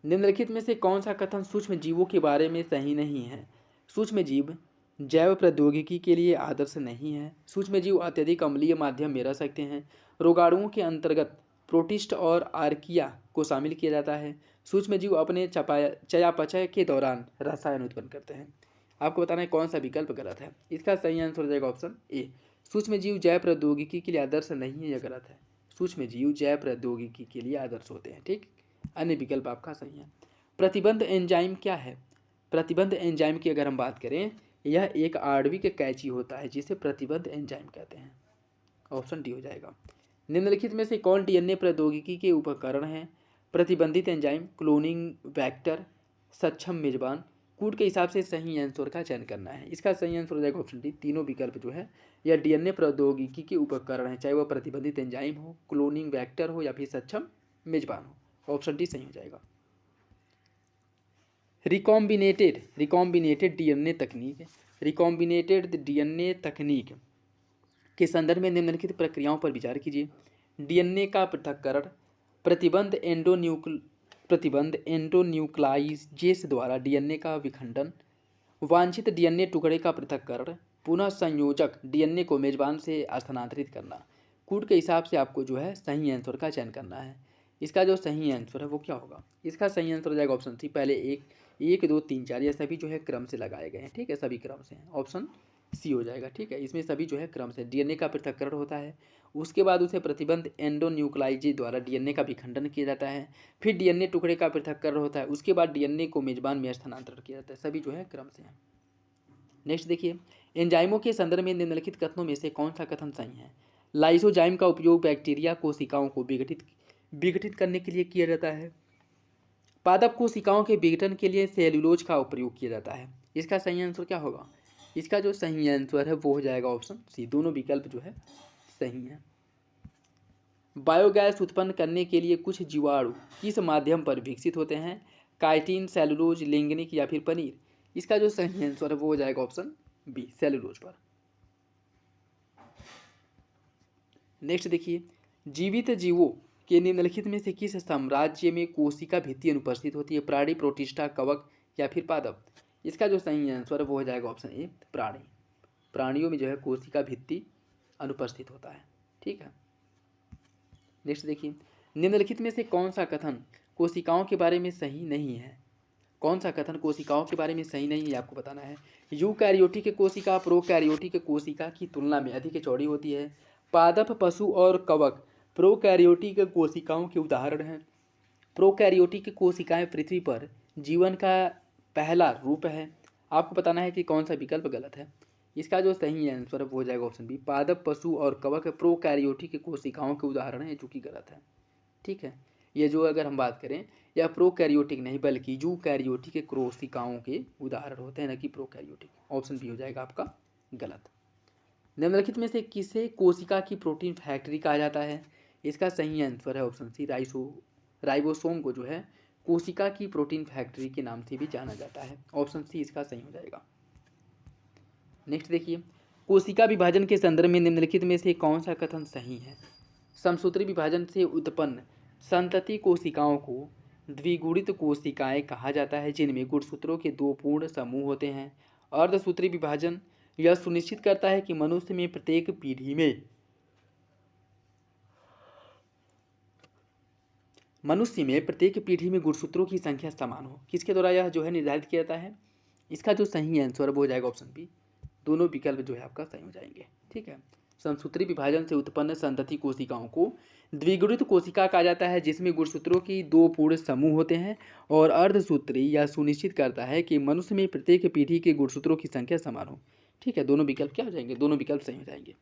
निम्नलिखित में से कौन सा कथन सूक्ष्म जीवों के बारे में सही नहीं है? सूक्ष्म जीव जैव प्रौद्योगिकी के लिए आदर्श नहीं है। सूक्ष्मजीव अत्यधिक अम्लीय माध्यम में रह सकते हैं। रोगाणुओं के अंतर्गत प्रोटिस्ट और आर्किया को शामिल किया जाता है। सूक्ष्मजीव अपने चयापचय के दौरान रसायन उत्पन्न करते हैं। आपको बताना है कौन सा विकल्प गलत है। इसका सही आंसर हो जाएगा ऑप्शन ए। सूक्ष्मजीव जैव प्रौद्योगिकी के लिए आदर्श नहीं है, यह गलत है। सूक्ष्मजीव जैव प्रौद्योगिकी के लिए आदर्श होते हैं। ठीक, अन्य विकल्प आपका सही है। प्रतिबंध एंजाइम क्या है? प्रतिबंध एंजाइम की अगर हम बात करें, यह एक आणविक कैंची होता है जिसे प्रतिबंध एंजाइम कहते हैं। ऑप्शन डी हो जाएगा। निम्नलिखित में से कौन डीएनए प्रौद्योगिकी के उपकरण हैं? प्रतिबंधित एंजाइम, क्लोनिंग वैक्टर, सक्षम मेजबान। कूट के हिसाब से सही आंसर का चयन करना है। इसका सही आंसर हो जाएगा ऑप्शन डी। तीनों विकल्प जो है यह डीएनए प्रौद्योगिकी के उपकरण है, चाहे वह प्रतिबंधित एंजाइम हो, क्लोनिंग वैक्टर हो या फिर सक्षम मेजबान हो। ऑप्शन डी सही हो जाएगा। रिकॉम्बिनेटेड डीएनए तकनीक, रिकॉम्बिनेटेड डीएनए तकनीक के संदर्भ में निम्नलिखित प्रक्रियाओं पर विचार कीजिए। डीएनए का पृथक्करण, प्रतिबंध एंडोन्यूक्लाइजेस द्वारा डीएनए का विखंडन, वांछित डीएनए टुकड़े का पृथक्करण, पुनः संयोजक डीएनए को मेजबान से स्थानांतरित करना। कूट के हिसाब से आपको जो है सही आंसर का चयन करना है। इसका जो सही आंसर है वो क्या होगा? इसका सही आंसर हो जाएगा ऑप्शन सी। पहले 1 2 3 4 ये सभी जो है क्रम से लगाए गए हैं। ठीक है, सभी क्रम से हैं। ऑप्शन सी हो जाएगा। ठीक है, इसमें सभी जो है क्रम से। डीएनए का पृथक्करण होता है, उसके बाद उसे प्रतिबंध एंडोन्यूक्लाइजेज द्वारा डीएनए का विखंडन किया जाता है, फिर डीएनए टुकड़े का पृथक्करण होता है, उसके बाद डीएनए को मेजबान में स्थानांतरित किया जाता है। सभी जो है क्रम से हैं। नेक्स्ट देखिए, एंजाइमों के संदर्भ में निम्नलिखित कथनों में से कौन सा कथन सही है? लाइसोजाइम का उपयोग बैक्टीरिया कोशिकाओं को विघटित करने के लिए किया जाता है। पादप कोशिकाओं के विघटन के लिए सेल्यूलोज का प्रयोग किया जाता है। इसका सही आंसर क्या होगा? इसका जो सही आंसर है वो हो जाएगा ऑप्शन सी। दोनों विकल्प जो है सही है। बायोगैस उत्पन्न करने के लिए कुछ जीवाणु किस माध्यम पर विकसित होते हैं? काइटिन, सेलुलोज, लिग्निन या फिर पनीर। इसका जो सही आंसर है वो हो जाएगा ऑप्शन बी, सेलुलोज पर। नेक्स्ट देखिए, जीवित जीवों के निम्नलिखित में से किस साम्राज्य में कोशिका भित्ति अनुपस्थित होती है? प्राणी, प्रोटिस्टा, कवक या फिर पादप। इसका जो सही आंसर है वो हो जाएगा ऑप्शन ए, प्राणी। प्राणियों में जो है कोशिका भित्ति अनुपस्थित होता है। ठीक है, नेक्स्ट देखिए, निम्नलिखित में से कौन सा कथन कोशिकाओं के बारे में सही नहीं है? कौन सा कथन कोशिकाओं के बारे में सही नहीं है आपको बताना है। यूकैरियोटिक कोशिका प्रोकैरियोटिक कोशिका की तुलना में अधिक चौड़ी होती है। पादप, पशु और कवक प्रोकैरियोटिक कोशिकाओं के उदाहरण हैं। प्रोकैरियोटिक कोशिकाएं पृथ्वी पर जीवन का पहला रूप है। आपको बताना है कि कौन सा विकल्प गलत है। इसका जो सही आंसर है वो हो जाएगा ऑप्शन बी, पादप, पशु और कवक प्रोकैरियोटिक कोशिकाओं के उदाहरण हैं, जो कि गलत है। ठीक है, ये जो अगर हम बात करें, यह प्रोकैरियोटिक नहीं बल्कि यूकैरियोटिक कोशिकाओं के उदाहरण होते हैं, न कि प्रोकैरियोटिक। ऑप्शन बी हो जाएगा आपका गलत। निम्नलिखित में से किसे कोशिका की प्रोटीन फैक्ट्री कहा जाता है? इसका सही आंसर है ऑप्शन सी, राइबोसोम को जो है कोशिका की प्रोटीन फैक्ट्री के नाम से भी जाना जाता है। ऑप्शन सी इसका सही हो जाएगा। नेक्स्ट देखिए, कोशिका विभाजन के संदर्भ में निम्नलिखित में से कौन सा कथन सही है? समसूत्री विभाजन से उत्पन्न संतति कोशिकाओं को द्विगुणित कोशिकाएं कहा जाता है, जिनमें गुणसूत्रों के 2 पूर्ण समूह होते हैं। अर्धसूत्री विभाजन यह सुनिश्चित करता है कि मनुष्य में प्रत्येक पीढ़ी में गुणसूत्रों की संख्या समान हो। किसके द्वारा यह जो है निर्धारित किया जाता है? इसका जो सही आंसर वो हो जाएगा ऑप्शन बी। दोनों विकल्प जो है आपका सही हो जाएंगे। ठीक है, समसूत्री विभाजन से उत्पन्न संतति कोशिकाओं को द्विगुणित कोशिका कहा जाता है, जिसमें गुणसूत्रों की 2 पूर्ण समूह होते हैं। और अर्धसूत्री यह सुनिश्चित करता है कि मनुष्य में प्रत्येक पीढ़ी के गुणसूत्रों की संख्या समान हो। ठीक है, दोनों विकल्प क्या हो जाएंगे? दोनों विकल्प सही हो जाएंगे।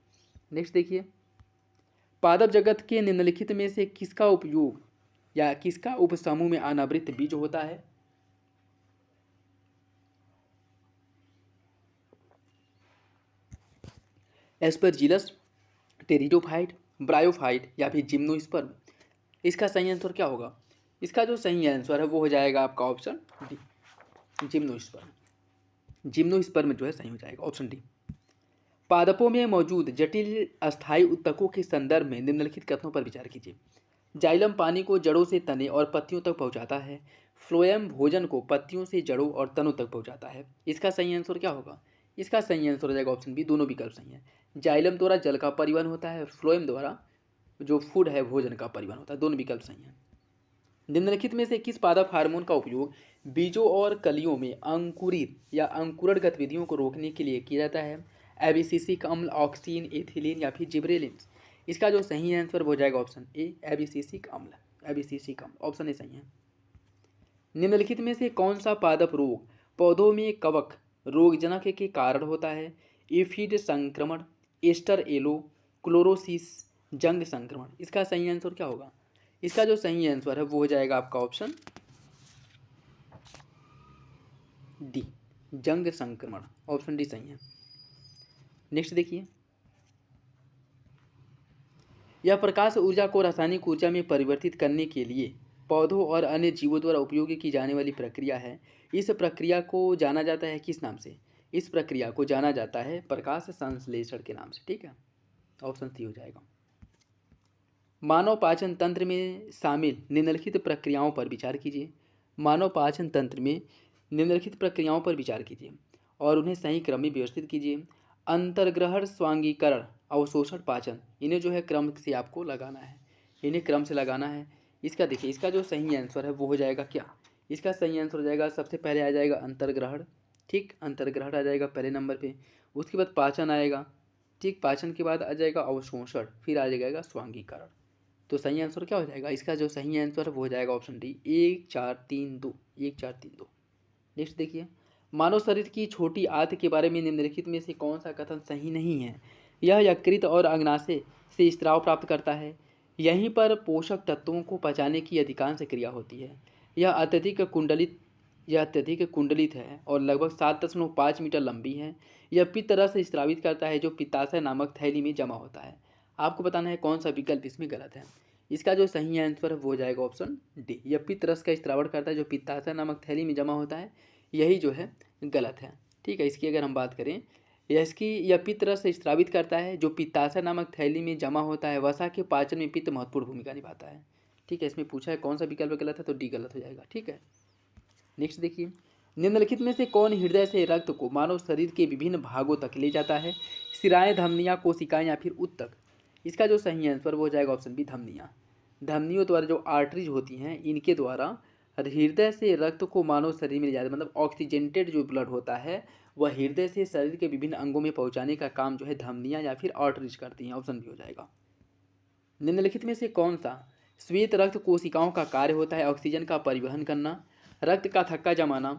नेक्स्ट देखिए, पादप जगत के निम्नलिखित में से किसका उपयोग या किसका उपसमूह में अनावृत बीज होता है? एस्परजिलस, टेरिडोफाइट, ब्रायोफाइट या फिर जिम्नोस्पर्म। इसका सही आंसर क्या होगा? इसका जो सही आंसर है वो हो जाएगा आपका ऑप्शन डी, जिम्नोस्पर्म। जिम्नोस्पर्म जो है सही हो जाएगा, ऑप्शन डी। पादपों में मौजूद जटिल अस्थायी ऊतकों के संदर्भ में निम्नलिखित कथनों पर विचार कीजिए। जाइलम पानी को जड़ों से तने और पत्तियों तक पहुंचाता है। फ्लोएम भोजन को पत्तियों से जड़ों और तनों तक पहुंचाता है। इसका सही आंसर क्या होगा? इसका सही आंसर हो जाएगा ऑप्शन बी, दोनों विकल्प सही है। जाइलम द्वारा जल का परिवहन होता है, फ्लोएम द्वारा जो फूड है भोजन का परिवहन होता है, दोनों विकल्प सही है। निम्नलिखित में से किस पादप हार्मोन का उपयोग बीजों और कलियों में अंकुरित या अंकुरण गतिविधियों को रोकने के लिए किया जाता है? एबिसिसिक अम्ल, ऑक्सीन, एथिलीन या फिर जिब्रेलिन? इसका जो सही आंसर हो जाएगा ऑप्शन ए, एबिसिसिक अम्ल। एबिसिसिक अम्ल ऑप्शन ए सही है। निम्नलिखित में से कौन सा पादप रोग पौधों में कवक रोगजनक के कारण होता है? एफिड संक्रमण, एस्टर एलो, क्लोरोसिस, जंग संक्रमण? इसका सही आंसर क्या होगा? इसका जो सही आंसर है वो हो जाएगा आपका ऑप्शन डी, जंग संक्रमण। ऑप्शन डी सही है। नेक्स्ट देखिए, यह प्रकाश ऊर्जा को रासायनिक ऊर्जा में परिवर्तित करने के लिए पौधों और अन्य जीवों द्वारा उपयोग की जाने वाली प्रक्रिया है। इस प्रक्रिया को जाना जाता है किस नाम से? इस प्रक्रिया को जाना जाता है प्रकाश संश्लेषण के नाम से। ठीक है, ऑप्शन सी हो जाएगा। मानव पाचन तंत्र में शामिल निम्नलिखित प्रक्रियाओं पर विचार कीजिए। मानव पाचन तंत्र में निम्नलिखित प्रक्रियाओं पर विचार कीजिए और उन्हें सही क्रम में व्यवस्थित कीजिए। अंतर्ग्रहण, स्वांगीकरण, अवशोषण, पाचन, इन्हें जो है क्रम से आपको लगाना है, इन्हें क्रम से लगाना है। इसका देखिए, इसका जो सही आंसर है वो हो जाएगा क्या? इसका सही आंसर हो जाएगा, सबसे पहले आ जाएगा अंतर्ग्रहण। ठीक, अंतर्ग्रहण आ जाएगा पहले नंबर पे, उसके बाद पाचन आएगा। ठीक, पाचन के बाद आ जाएगा अवशोषण, फिर आ जाएगा स्वांगीकरण। तो सही आंसर क्या हो जाएगा? इसका जो सही आंसर है वो हो जाएगा ऑप्शन डी, 1 4 3 2, 1 4 3 2। नेक्स्ट देखिए, मानव शरीर की छोटी आंत के बारे में निम्नलिखित में से कौन सा कथन सही नहीं है? यह यकृत और अग्नाशय से स्राव प्राप्त करता है। यहीं पर पोषक तत्वों को पचाने की अधिकांश क्रिया होती है। यह अत्यधिक कुंडलित है और लगभग 7.5 मीटर लंबी है। यह पित्त रस स्रावित करता है जो पित्ताशय नामक थैली में जमा होता है। आपको बताना है कौन सा विकल्प इसमें गलत है। इसका जो सही आंसर है वो हो जाएगा ऑप्शन डी, यह पित्त रस का स्रावण करता है जो पित्ताशय नामक थैली में जमा होता है, यही जो है गलत है। ठीक है, इसकी अगर हम बात करें, यह पित्त रस स्रावित करता है जो पित्ताशय नामक थैली में जमा होता है। वसा के पाचन में पित्त महत्वपूर्ण भूमिका निभाता है। ठीक है, इसमें पूछा है कौन सा विकल्प गलत है, तो डी गलत हो जाएगा। ठीक है, नेक्स्ट देखिए, निम्नलिखित में से कौन हृदय से रक्त को मानव शरीर के विभिन्न भागों तक ले जाता है? सिराएं, धमनियाँ, कोशिकाएं या फिर ऊतक? इसका जो सही आंसर वो हो जाएगा ऑप्शन बी, धमनियाँ। धमनियों द्वारा जो आर्टरीज होती हैं, इनके द्वारा हृदय से रक्त को मानव शरीर में ले जाता है, मतलब ऑक्सीजेंटेड जो ब्लड होता है वह हृदय से शरीर के विभिन्न अंगों में पहुंचाने का काम जो है धमनियाँ या फिर आर्टरीज करती हैं। ऑप्शन बी हो जाएगा। निम्नलिखित में से कौन सा श्वेत रक्त कोशिकाओं का कार्य होता है? ऑक्सीजन का परिवहन करना, रक्त का थक्का जमाना,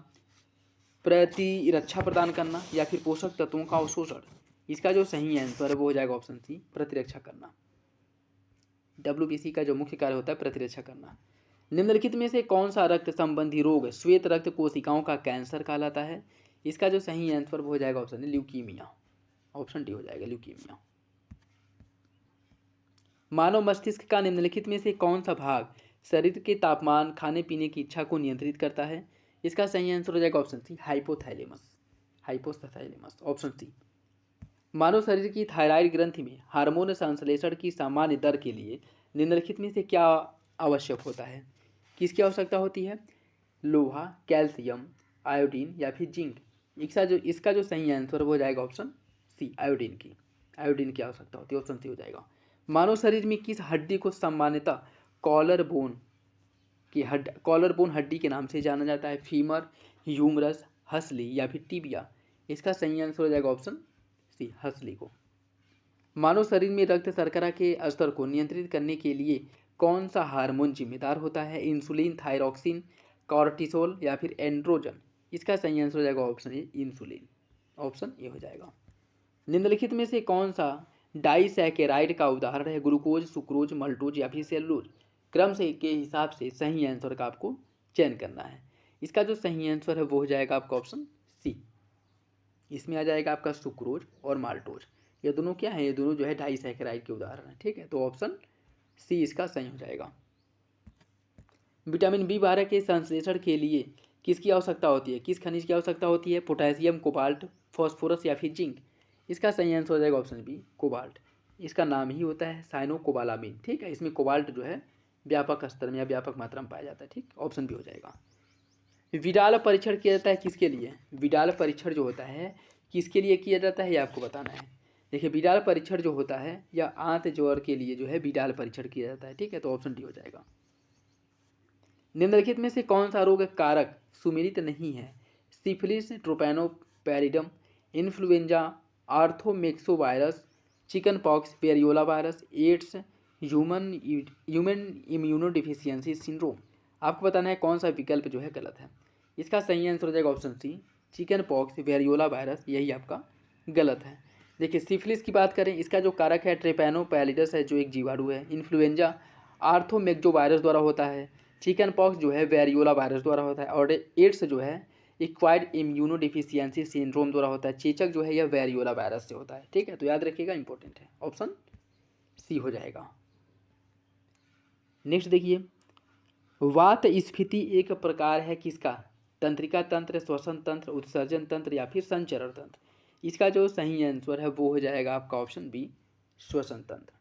प्रतिरक्षा प्रदान करना या फिर पोषक तत्वों का अवशोषण? इसका जो सही आंसर है वो हो जाएगा ऑप्शन सी, प्रतिरक्षा करना। WBC का जो मुख्य कार्य होता है प्रतिरक्षा करना। निम्नलिखित में से कौन सा रक्त संबंधी रोग श्वेत रक्त कोशिकाओं का कैंसर कहलाता है? इसका जो सही आंसर वो हो जाएगा option D, leukaemia. Option D हो जाएगा, ल्यूकीमिया। मानव मस्तिष्क का निम्नलिखित में से कौन सा भाग शरीर के तापमान, खाने पीने की इच्छा को नियंत्रित करता है? इसका सही आंसर हो जाएगा option C, hypothalamus. Hypothalamus, option C. मानव शरीर की थायराइड ग्रंथि में हार्मोन संश्लेषण की सामान्य दर के लिए निम्नलिखित में से क्या आवश्यक होता है? किसकी आवश्यकता होती है? लोहा, कैल्शियम, आयोडीन या फिर जिंक? इसका जो सही आंसर वो हो जाएगा ऑप्शन सी, आयोडीन की। आयोडीन की आवश्यकता होती है, ऑप्शन सी हो जाएगा। मानव शरीर में किस हड्डी को सामान्यतः कॉलर बोन हड्डी के नाम से जाना जाता है? फीमर, ह्यूमरस, हसली या फिर टिबिया? इसका सही आंसर हो जाएगा ऑप्शन सी, हसली को। मानव शरीर में रक्त शर्करा के स्तर को नियंत्रित करने के लिए कौन सा हार्मोन जिम्मेदार होता है? इंसुलिन, थायरॉक्सिन, कॉर्टिसोल या फिर एंड्रोजन? इसका सही आंसर हो जाएगा option A, insulin. Option A हो जाएगा। निम्नलिखित में से कौन सा डाइसैकेराइड का उदाहरण है? ग्लूकोज, सुक्रोज, मल्टोज या फिर सेलुलोज? क्रम से के हिसाब से सही आंसर का आपको चयन करना है। इसका जो सही आंसर है वो हो जाएगा आपका ऑप्शन सी, इसमें आ जाएगा आपका सुक्रोज और माल्टोज। ये दोनों क्या है? ये दोनों जो है डाइसैकेराइड के उदाहरण है। ठीक है, तो ऑप्शन सी इसका सही हो जाएगा। विटामिन B12 के संश्लेषण के लिए किसकी आवश्यकता होती है? किस खनिज की आवश्यकता होती है? पोटेशियम, कोबाल्ट, फॉस्फोरस या फिर जिंक? इसका सही आंसर हो जाएगा ऑप्शन बी, कोबाल्ट। इसका नाम ही होता है साइनोकोबालामिन। ठीक है, इसमें कोबाल्ट जो है व्यापक स्तर में या व्यापक मात्रा में पाया जाता है। ठीक, ऑप्शन बी हो जाएगा। विडाल परीक्षण किया जाता है किसके लिए? विडाल परीक्षण जो होता है किसके लिए किया जाता है ये आपको बताना है। देखिए बीडाल परीक्षण जो होता है या आंत ज्वर के लिए जो है बीडाल परीक्षण किया जाता है, ठीक है, तो ऑप्शन डी हो जाएगा। निम्नलिखित में से कौन सा रोग कारक सुमेलित नहीं है? सिफिलिस, ट्रोपैनोपैरिडम, influenza, orthomyxovirus, chicken pox, variola virus, AIDS, human immunodeficiency syndrome. आपको बताना है कौन सा विकल्प जो है गलत है। इसका सही आंसर हो जाएगा option C, chicken pox, variola virus, यही आपका गलत है। देखिए सिफिलिस की बात करें, इसका जो कारक है ट्रेपैनोपैलिडस है जो एक जीवाणु है, इन्फ्लुएंजा आर्थोमेक्सो वायरस द्वारा होता है, चिकन पॉक्स जो है वेरियोला वायरस द्वारा होता है, और एड्स जो है एक्वायर्ड इम्यूनोडिफिशियंसी सिंड्रोम द्वारा होता है। चेचक जो है यह वेरियोला वायरस से होता है, ठीक है, तो याद रखिएगा, इंपॉर्टेंट है, ऑप्शन सी हो जाएगा। नेक्स्ट देखिए, वात स्फीति एक प्रकार है किसका? तंत्रिका तंत्र, श्वसन तंत्र, उत्सर्जन तंत्र या फिर संचरण तंत्र। इसका जो सही आंसर है वो हो जाएगा आपका ऑप्शन बी, श्वसन तंत्र,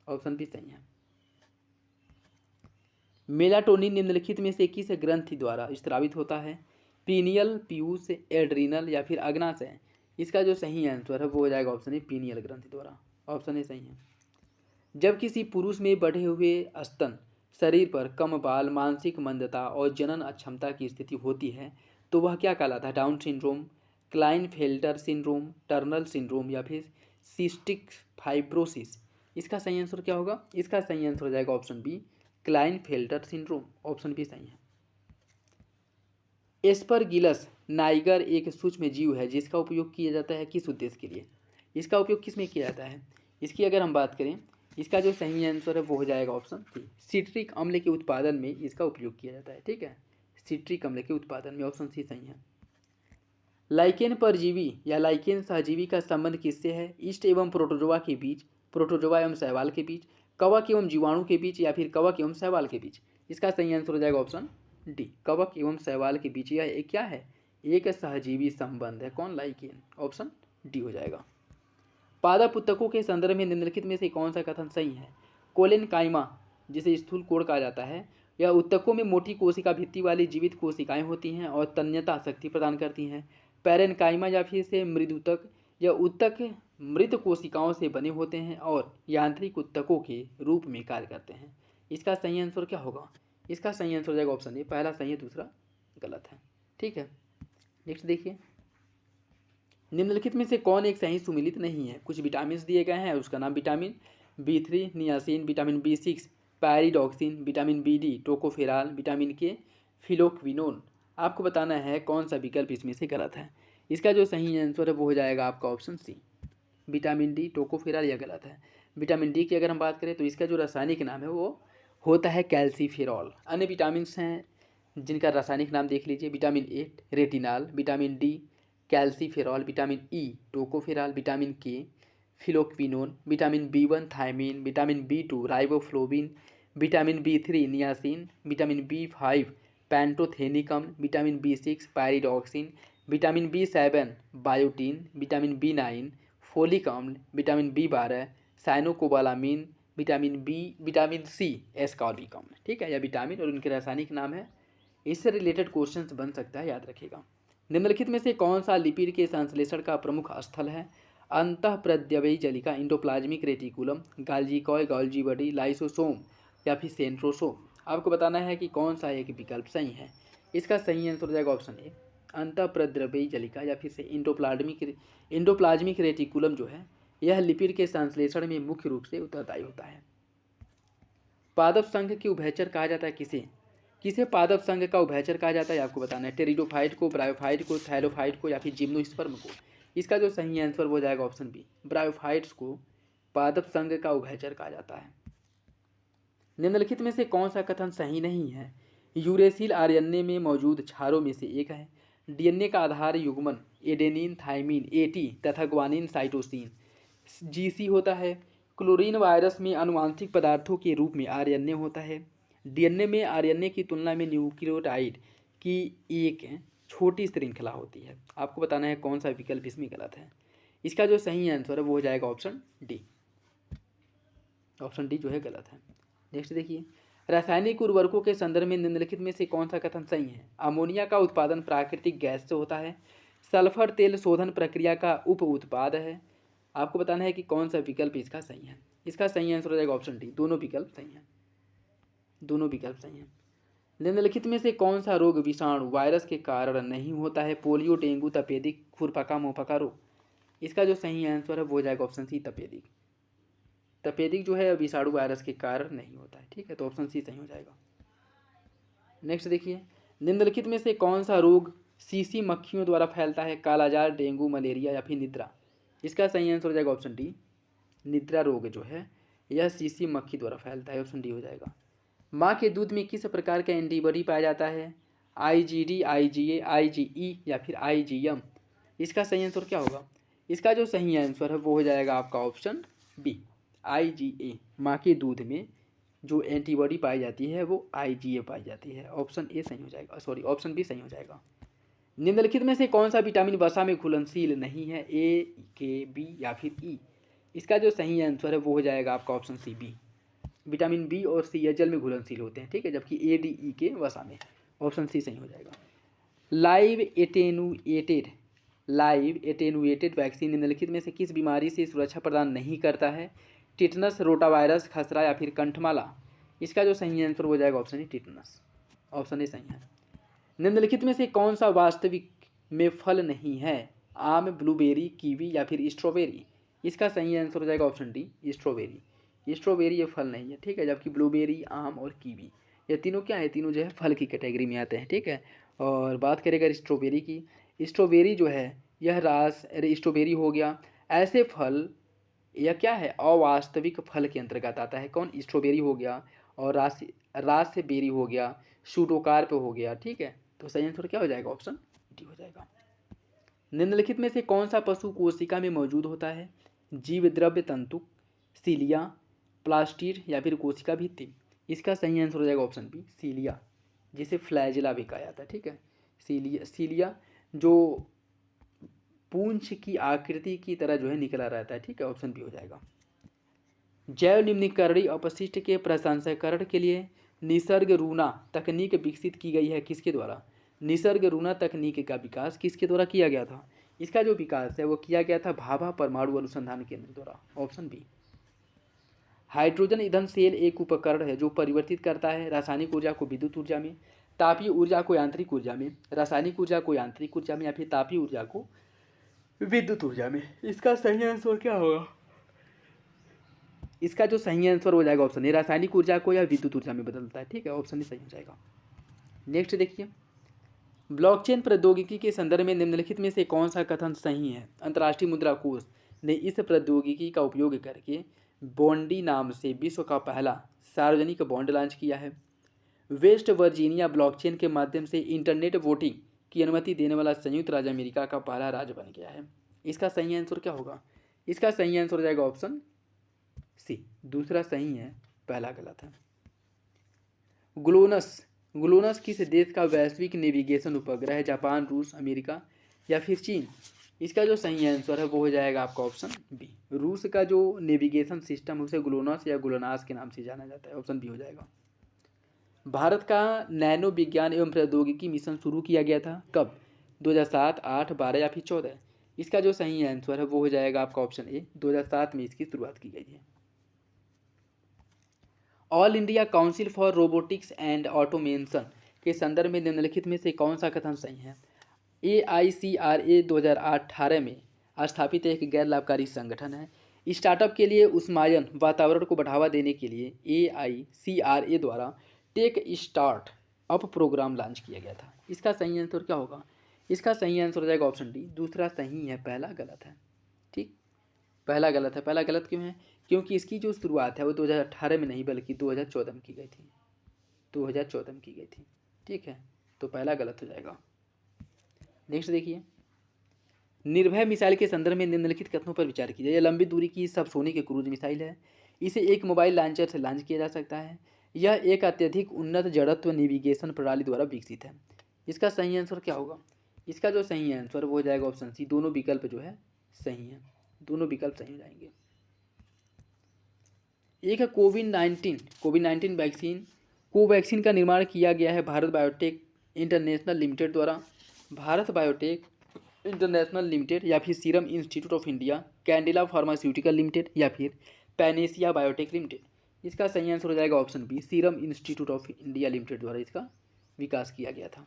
ऑप्शन बी सही है। मेलाटोनिन निम्नलिखित में से किस ग्रंथि द्वारा स्रावित होता है? पीनियल, पीयूष, एड्रीनल या फिर अग्नाशय। इसका जो सही आंसर है वो हो जाएगा ऑप्शन ए, पीनियल ग्रंथि द्वारा, ऑप्शन ए सही है। जब किसी पुरुष में बढ़े हुए स्तन, शरीर पर कम बाल, मानसिक मंदता और जनन अक्षमता की स्थिति होती है तो वह क्या कहलाता है? Down syndrome, Klinefelter syndrome, Turner syndrome या फिर सिस्टिक फाइब्रोसिस। इसका सही आंसर क्या होगा? इसका सही आंसर हो जाएगा option B, Klinefelter syndrome, option B सही है। एस्परगिलस नाइगर एक सूक्ष्म जीव है जिसका उपयोग किया जाता है किस उद्देश्य के लिए? इसका उपयोग किस में किया जाता है? इसकी अगर हम बात करें, इसका जो सही आंसर है वो हो जाएगा ऑप्शन सी, सिट्रिक अम्ल के उत्पादन में इसका उपयोग किया जाता है, ठीक है, सिट्रिक अम्ल के उत्पादन में, ऑप्शन सी सही है। लाइकेन परजीवी या लाइकेन सहजीवी का संबंध किससे है? ईस्ट एवं प्रोटोजोआ के बीच, प्रोटोजोआ एवं शैवाल के बीच, कवक एवं जीवाणु के बीच या फिर कवक एवं शैवाल के बीच। इसका सही आंसर हो जाएगा ऑप्शन डी, कवक एवं शैवाल के बीच। यह एक क्या है? एक सहजीवी संबंध है। कौन? लाइकेन, ऑप्शन डी हो जाएगा। पादप उत्तकों के संदर्भ में निम्नलिखित में से कौन सा कथन सही है? कोलेनकाइमा, जिसे स्थूल कोढ़ कहा जाता है, यह उत्तकों में मोटी कोशिका भित्ति वाली जीवित कोशिकाएं होती हैं और तन्यता शक्ति प्रदान करती हैं। पैरेनकाइमा या फिर से मृद ऊतक, यह ऊतक मृत कोशिकाओं से बने होते हैं और यांत्रिक ऊतकों के रूप में कार्य करते हैं। इसका सही आंसर क्या होगा? इसका सही आंसर हो जाएगा ऑप्शन ए, पहला सही है दूसरा गलत है, ठीक है। नेक्स्ट देखिए, निम्नलिखित में से कौन एक सही सुमेलित नहीं है? कुछ विटामिन दिए गए हैं, उसका नाम vitamin B3 niacin, vitamin B6 pyridoxine, vitamin BD tocopherol, vitamin K phylloquinone. आपको बताना है कौन सा विकल्प इसमें से गलत है। इसका जो सही आंसर है वो हो जाएगा आपका ऑप्शन सी, विटामिन डी टोकोफेराल, यह गलत है। विटामिन डी की अगर हम बात करें तो इसका जो रासायनिक नाम है वो होता है कैल्सीफेरॉल। अन्य विटामिन हैं जिनका रासायनिक नाम देख लीजिए, vitamin A retinal, vitamin D calciferol, vitamin E tocopherol, vitamin K phylloquinone, vitamin B1 thiamine, vitamin B2 riboflavin, vitamin B3 niacin, vitamin B5 पैंटोथेनिकम, vitamin B6 pyridoxine, vitamin B7 biotin, vitamin B9 folic अम्ल, vitamin B12 cyanocobalamin, vitamin C ascorbic अम्ल, ठीक है, यह vitamin और उनके रासायनिक नाम है। इससे रिलेटेड क्वेश्चन बन सकता है, याद रखिएगा। निम्नलिखित में से कौन सा लिपिड के संश्लेषण का प्रमुख स्थल है? अंतःप्रद्रव्यी जलिका, इंडोप्लाज्मिक रेटिकुलम, गाल्जिकॉय, गॉल्जी बॉडी, लाइसोसोम या फिर सेंट्रोसोम। आपको बताना है कि कौन सा एक विकल्प सही है। इसका सही आंसर हो जाएगा ऑप्शन ए, अंतःप्रद्रव्यी जलिका या फिर से इंडोप्लाज्मिक रेटिकुलम जो है यह लिपिड के संश्लेषण में मुख्य रूप से उत्तरदायी होता है। पादप संघ के उभयचर कहा जाता है किसे पादप संघ का उभयचर कहा जाता है? आपको बताना है, टेरिडोफाइट को, ब्रायोफाइट को, थैलोफाइट को या फिर जिम्नोस्पर्म को। इसका जो सही आंसर हो जाएगा ऑप्शन बी, ब्रायोफाइट्स को पादप संघ का उभयचर कहा जाता है। निम्नलिखित में से कौन सा कथन सही नहीं है? यूरेसिल आरएनए में मौजूद क्षारों में से एक है। डीएनए का आधार युग्मन एडेनिन, थाइमिन, AT तथा ग्वानिन, साइटोसिन, GC होता है। क्लोरीन वायरस में आनुवांशिक पदार्थों के रूप में RNA होता है। DNA में RNA की तुलना में न्यूक्लियोटाइड की एक छोटी श्रृंखला होती है। आपको बताना है कौन सा विकल्प इसमें गलत है। इसका जो सही आंसर है वो हो जाएगा ऑप्शन डी, ऑप्शन डी जो है गलत है। नेक्स्ट देखिए, रासायनिक उर्वरकों के संदर्भ में निम्नलिखित में से कौन सा कथन सही है? अमोनिया का उत्पादन प्राकृतिक गैस से होता है। सल्फर तेल शोधन प्रक्रिया का उप उत्पाद है। आपको बताना है कि कौन सा विकल्प इसका सही है। इसका सही आंसर हो जाएगा ऑप्शन डी, दोनों विकल्प सही हैं, दोनों विकल्प सही हैं। निम्नलिखित में से कौन सा रोग विषाणु वायरस के कारण नहीं होता है? पोलियो, डेंगू, तपेदिक, खुरपका, मुंहपका रोग। इसका जो सही आंसर है वो हो जाएगा ऑप्शन सी, तपेदिक। तपेदिक जो है विषाणु वायरस के कारण नहीं होता है, ठीक है, तो ऑप्शन सी सही हो जाएगा। नेक्स्ट देखिए, निम्नलिखित में से कौन सा रोग सीसी मक्खियों द्वारा फैलता है? कालाजार, डेंगू, मलेरिया या फिर निद्रा। इसका सही आंसर हो जाएगा ऑप्शन डी, निद्रा रोग जो है यह सीसी मक्खी द्वारा फैलता है, ऑप्शन डी हो जाएगा। माँ के दूध में किस प्रकार का एंटीबॉडी पाया जाता है? IgD, IgA, IgE या फिर IgM। इसका सही आंसर क्या होगा? इसका जो सही आंसर है वो हो जाएगा आपका ऑप्शन बी, IgA। माँ के दूध में जो एंटीबॉडी पाई जाती है वो IgA पाई जाती है, ऑप्शन ए सही हो जाएगा, सॉरी ऑप्शन बी सही हो जाएगा। निम्नलिखित में से कौन सा विटामिन वसा में घुलनशील नहीं है? ए, के, बी या फिर ई। इसका जो सही आंसर है वो हो जाएगा आपका option C, B. Vitamin B और सी ये जल में घुलनशील होते हैं, ठीक है, जबकि ए, डी, ई के वसा में, ऑप्शन सी सही हो जाएगा। लाइव एटेनुएटेड वैक्सीन निम्नलिखित में से किस बीमारी से सुरक्षा प्रदान नहीं करता है? टिटनस, रोटावायरस, खसरा या फिर कंठमाला। इसका जो सही आंसर हो जाएगा option A, tetanus, option A सही है। निम्नलिखित में से कौन सा वास्तविक में फल नहीं है? आम, ब्लूबेरी, कीवी या फिर स्ट्रॉबेरी। इसका सही आंसर हो जाएगा ऑप्शन डी, स्ट्रॉबेरी। स्ट्रॉबेरी ये फल नहीं है, ठीक है, जबकि ब्लूबेरी, आम और कीवी ये तीनों क्या है? तीनों जो है फल की कैटेगरी में आते हैं, ठीक है। और बात करें अगर स्ट्रॉबेरी की, स्ट्रॉबेरी जो है यह स्ट्रॉबेरी हो गया, ऐसे फल यह क्या है? अवास्तविक फल के अंतर्गत आता है। कौन? स्ट्रॉबेरी हो गया, और रास्पबेरी हो गया, सूडोकार्प हो गया, ठीक है, तो सही आंसर क्या हो जाएगा? ऑप्शन डी हो जाएगा। निम्नलिखित में से कौन सा पशु कोशिका में मौजूद होता है? जीव द्रव्य तंतु, सीलिया, प्लास्टिड या फिर कोशिका भित्ति। इसका सही आंसर हो जाएगा ऑप्शन बी, सीलिया, जिसे फ्लैजिला भी कहा जाता है, ठीक है। सीलिया जो पूंछ की आकृति की तरह जो है निकला रहता है, ठीक है, ऑप्शन बी हो जाएगा। जैव निम्नीकरणीय अपशिष्ट के प्रसंस्करण के लिए निसर्ग रूना तकनीक विकसित की गई है, किसके द्वारा? निसर्ग रूना तकनीक का विकास किसके द्वारा किया गया था? इसका जो विकास है वो किया गया था भाभा परमाणु अनुसंधान केंद्र द्वारा, ऑप्शन बी। हाइड्रोजन ईंधन सेल एक उपकरण है जो परिवर्तित करता है रासायनिक ऊर्जा को विद्युत ऊर्जा में, तापीय ऊर्जा को यांत्रिक ऊर्जा में, रासायनिक ऊर्जा को यांत्रिक ऊर्जा में या फिर तापीय ऊर्जा को विद्युत ऊर्जा में। इसका सही आंसर क्या होगा? इसका जो सही आंसर हो जाएगा ऑप्शन ए, रासायनिक ऊर्जा को या विद्युत ऊर्जा में बदलता है, ठीक है, ऑप्शन ए सही हो जाएगा। नेक्स्ट देखिए, ब्लॉकचेन प्रौद्योगिकी के संदर्भ में निम्नलिखित में से कौन सा कथन सही है? अंतर्राष्ट्रीय मुद्रा कोष ने इस प्रौद्योगिकी का उपयोग करके बॉन्डी नाम से विश्व का पहला सार्वजनिक बॉन्ड लॉन्च किया है। वेस्ट वर्जीनिया ब्लॉकचेन के माध्यम से इंटरनेट वोटिंग की अनुमति देने वाला संयुक्त राज्य अमेरिका का पहला राज्य बन गया है। इसका सही आंसर क्या होगा? इसका सही आंसर हो जाएगा ऑप्शन सी, दूसरा सही है, पहला गलत है। ग्लोनस किस देश का वैश्विक नेविगेशन उपग्रह है? जापान, रूस, अमेरिका या फिर चीन। इसका जो सही आंसर है वो हो जाएगा आपका ऑप्शन बी, रूस का जो नेविगेशन सिस्टम है उसे ग्लोनस या ग्लोनास के नाम से जाना जाता है, ऑप्शन बी हो जाएगा। भारत का नैनो विज्ञान एवं प्रौद्योगिकी मिशन शुरू किया गया था कब? 2007, 8, 12 या फिर 14। इसका जो सही आंसर है वो हो जाएगा आपका ऑप्शन ए, 2007 में इसकी शुरुआत की गई है। All India council for robotics and automation के संदर्भ में निम्नलिखित में से कौन सा कथन सही है? AICRA 2018 में स्थापित एक गैर लाभकारी संगठन है। स्टार्टअप के लिए उष्मायन वातावरण को बढ़ावा देने के लिए AICRA द्वारा tech start up program launch किया गया था। इसका सही आंसर क्या होगा? इसका सही आंसर हो जाएगा ऑप्शन डी, दूसरा सही है, पहला गलत है, ठीक, पहला गलत है। पहला गलत क्यों है? क्योंकि इसकी जो शुरुआत है वो 2018 में नहीं बल्कि 2014 में की गई थी, 2014 में की गई थी, ठीक है, तो पहला गलत हो जाएगा। नेक्स्ट देखिए, निर्भय मिसाइल के संदर्भ में निम्नलिखित कथनों पर विचार कीजिए। यह लंबी दूरी की सबसोनिक क्रूज मिसाइल है, इसे एक मोबाइल लॉन्चर से लॉन्च किया जा सकता है, यह एक अत्यधिक उन्नत जड़त्व नेविगेशन प्रणाली द्वारा विकसित है। इसका सही आंसर क्या होगा? इसका जो सही आंसर वो हो जाएगा ऑप्शन सी, दोनों विकल्प जो है सही है, दोनों विकल्प सही हो जाएंगे। एक है कोविड-19 वैक्सीन, कोवैक्सीन का निर्माण किया गया है भारत बायोटेक इंटरनेशनल लिमिटेड द्वारा। भारत बायोटेक इंटरनेशनल लिमिटेड या फिर Serum Institute of India, Cadila pharmaceutical limited या फिर पैनेसिया बायोटेक लिमिटेड। इसका सही आंसर हो जाएगा option B, Serum Institute of India limited द्वारा इसका विकास किया गया था।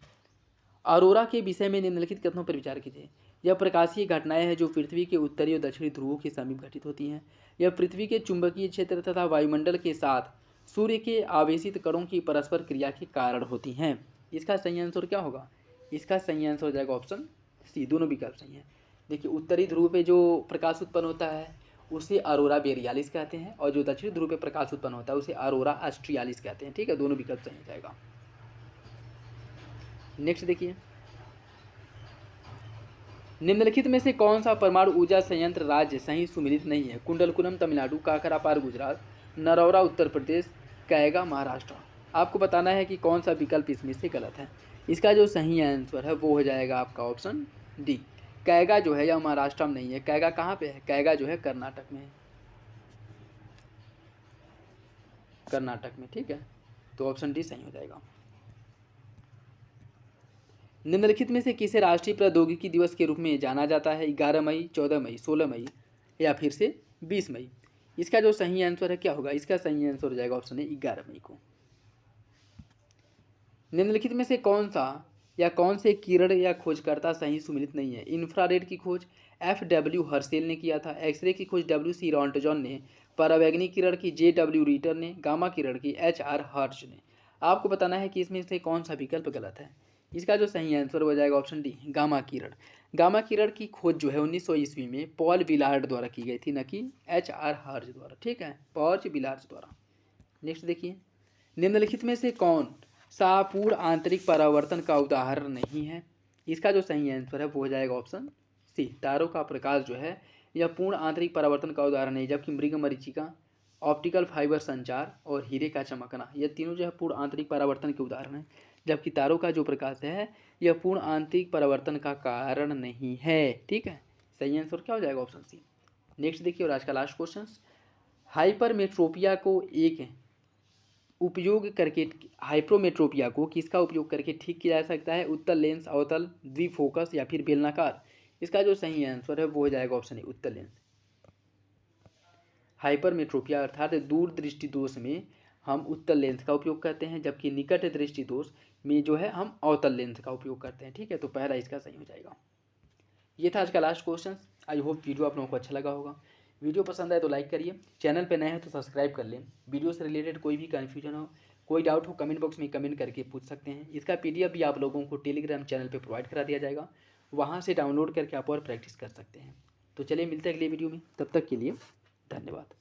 अरोरा के विषय में निम्नलिखित कथनों पर विचार कीजिए। यह प्रकाशीय घटनाएं हैं जो पृथ्वी के उत्तरी और दक्षिणी ध्रुवों के समीप घटित होती हैं। यह पृथ्वी के चुंबकीय क्षेत्र तथा वायुमंडल के साथ सूर्य के आवेशित कणों की परस्पर क्रिया के कारण होती हैं। इसका सही आंसर क्या होगा? इसका सही आंसर हो जाएगा ऑप्शन सी, दोनों विकल्प सही हैं। देखिए, उत्तरी ध्रुव पे जो प्रकाश उत्पन्न होता है उसे अरोरा बोरियालिस कहते हैं, और जो दक्षिणी ध्रुव पे प्रकाश उत्पन्न होता है उसे अरोरा ऑस्ट्रियालिस कहते हैं। ठीक है, दोनों विकल्प सही हो जाएगा। नेक्स्ट देखिए, निम्नलिखित में से कौन सा परमाणु ऊर्जा संयंत्र राज्य सही सुमेलित नहीं है? कुंडलकुलम तमिलनाडु, काकरापार गुजरात, नरौरा उत्तर प्रदेश, कैगा महाराष्ट्र। आपको बताना है कि कौन सा विकल्प इसमें से गलत है। इसका जो सही आंसर है वो हो जाएगा आपका ऑप्शन डी, कैगा जो है यह महाराष्ट्र में नहीं है। कैगा कहाँ पे है? कैगा जो है कर्नाटक में है, कर्नाटक में। ठीक है, तो ऑप्शन डी सही हो जाएगा। निम्नलिखित में से किसे राष्ट्रीय प्रौद्योगिकी दिवस के रूप में जाना जाता है? 11 मई, 14 मई, 16 मई या फिर से 20 मई। इसका जो सही आंसर है क्या होगा? इसका सही आंसर हो जाएगा ऑप्शन ए, 11 मई को। निम्नलिखित में से कौन सा या कौन से किरण या खोजकर्ता सही सुमेलित नहीं है? इंफ्रारेड की खोज FW हर्सेल ने किया था, एक्सरे की खोज WC रॉन्टजॉन ने, परावैंगनिक किरण की JW रीटर ने, गामा किरण की HR हर्ट्ज ने। आपको बताना है कि इसमें से कौन सा विकल्प गलत है। इसका जो सही आंसर हो जाएगा ऑप्शन डी, गामा किरण। गामा किरण की खोज जो है 1900 ईस्वी में पॉल विलार्ड द्वारा की गई थी, न कि HR हर्ट्ज द्वारा। ठीक है, पॉल विलार्ड द्वारा। नेक्स्ट देखिए, निम्नलिखित में से कौन सा पूर्ण आंतरिक परावर्तन का उदाहरण नहीं है? इसका जो सही आंसर है वो हो जाएगा ऑप्शन सी, तारों का प्रकाश जो है यह पूर्ण आंतरिक परावर्तन का उदाहरण है, जबकि मृग मरीचिका, ऑप्टिकल फाइबर संचार और हीरे का चमकना यह तीनों जो है पूर्ण आंतरिक परावर्तन के उदाहरण है, जबकि तारों का जो प्रकाश है यह पूर्ण आंतरिक परावर्तन का कारण नहीं है। ठीक है, सही आंसर क्या हो जाएगा? ऑप्शन सी। नेक्स्ट देखिए, और आज का लास्ट क्वेश्चन, हाइपरमेट्रोपिया को एक उपयोग करके, हाइप्रोमेट्रोपिया को किसका उपयोग करके ठीक किया जा सकता है? उत्तल लेंस, अवतल, द्विफोकस या फिर बेलनाकार। इसका जो सही आंसर है वो हो जाएगा ऑप्शन ए, उत्तल लेंस। हाइपरमेट्रोपिया अर्थात दूर दृष्टि दोष में हम उत्तल लेंस का उपयोग करते हैं, जबकि निकट दृष्टि दोष में जो है हम अवतल लेंस का उपयोग करते हैं। ठीक है, तो पहला इसका सही हो जाएगा। ये था आज का last question. I hope video आप लोगों को अच्छा लगा होगा। वीडियो पसंद आए तो लाइक करिए, चैनल पे नए हैं तो सब्सक्राइब कर लें। वीडियो से रिलेटेड कोई भी कन्फ्यूजन हो, कोई डाउट हो, कमेंट बॉक्स में कमेंट करके पूछ सकते हैं। इसका PDF भी आप लोगों को टेलीग्राम चैनल पे प्रोवाइड करा दिया जाएगा, वहाँ से डाउनलोड करके आप और प्रैक्टिस कर सकते हैं। तो चलिए मिलते हैं अगले वीडियो में, तब तक के लिए धन्यवाद।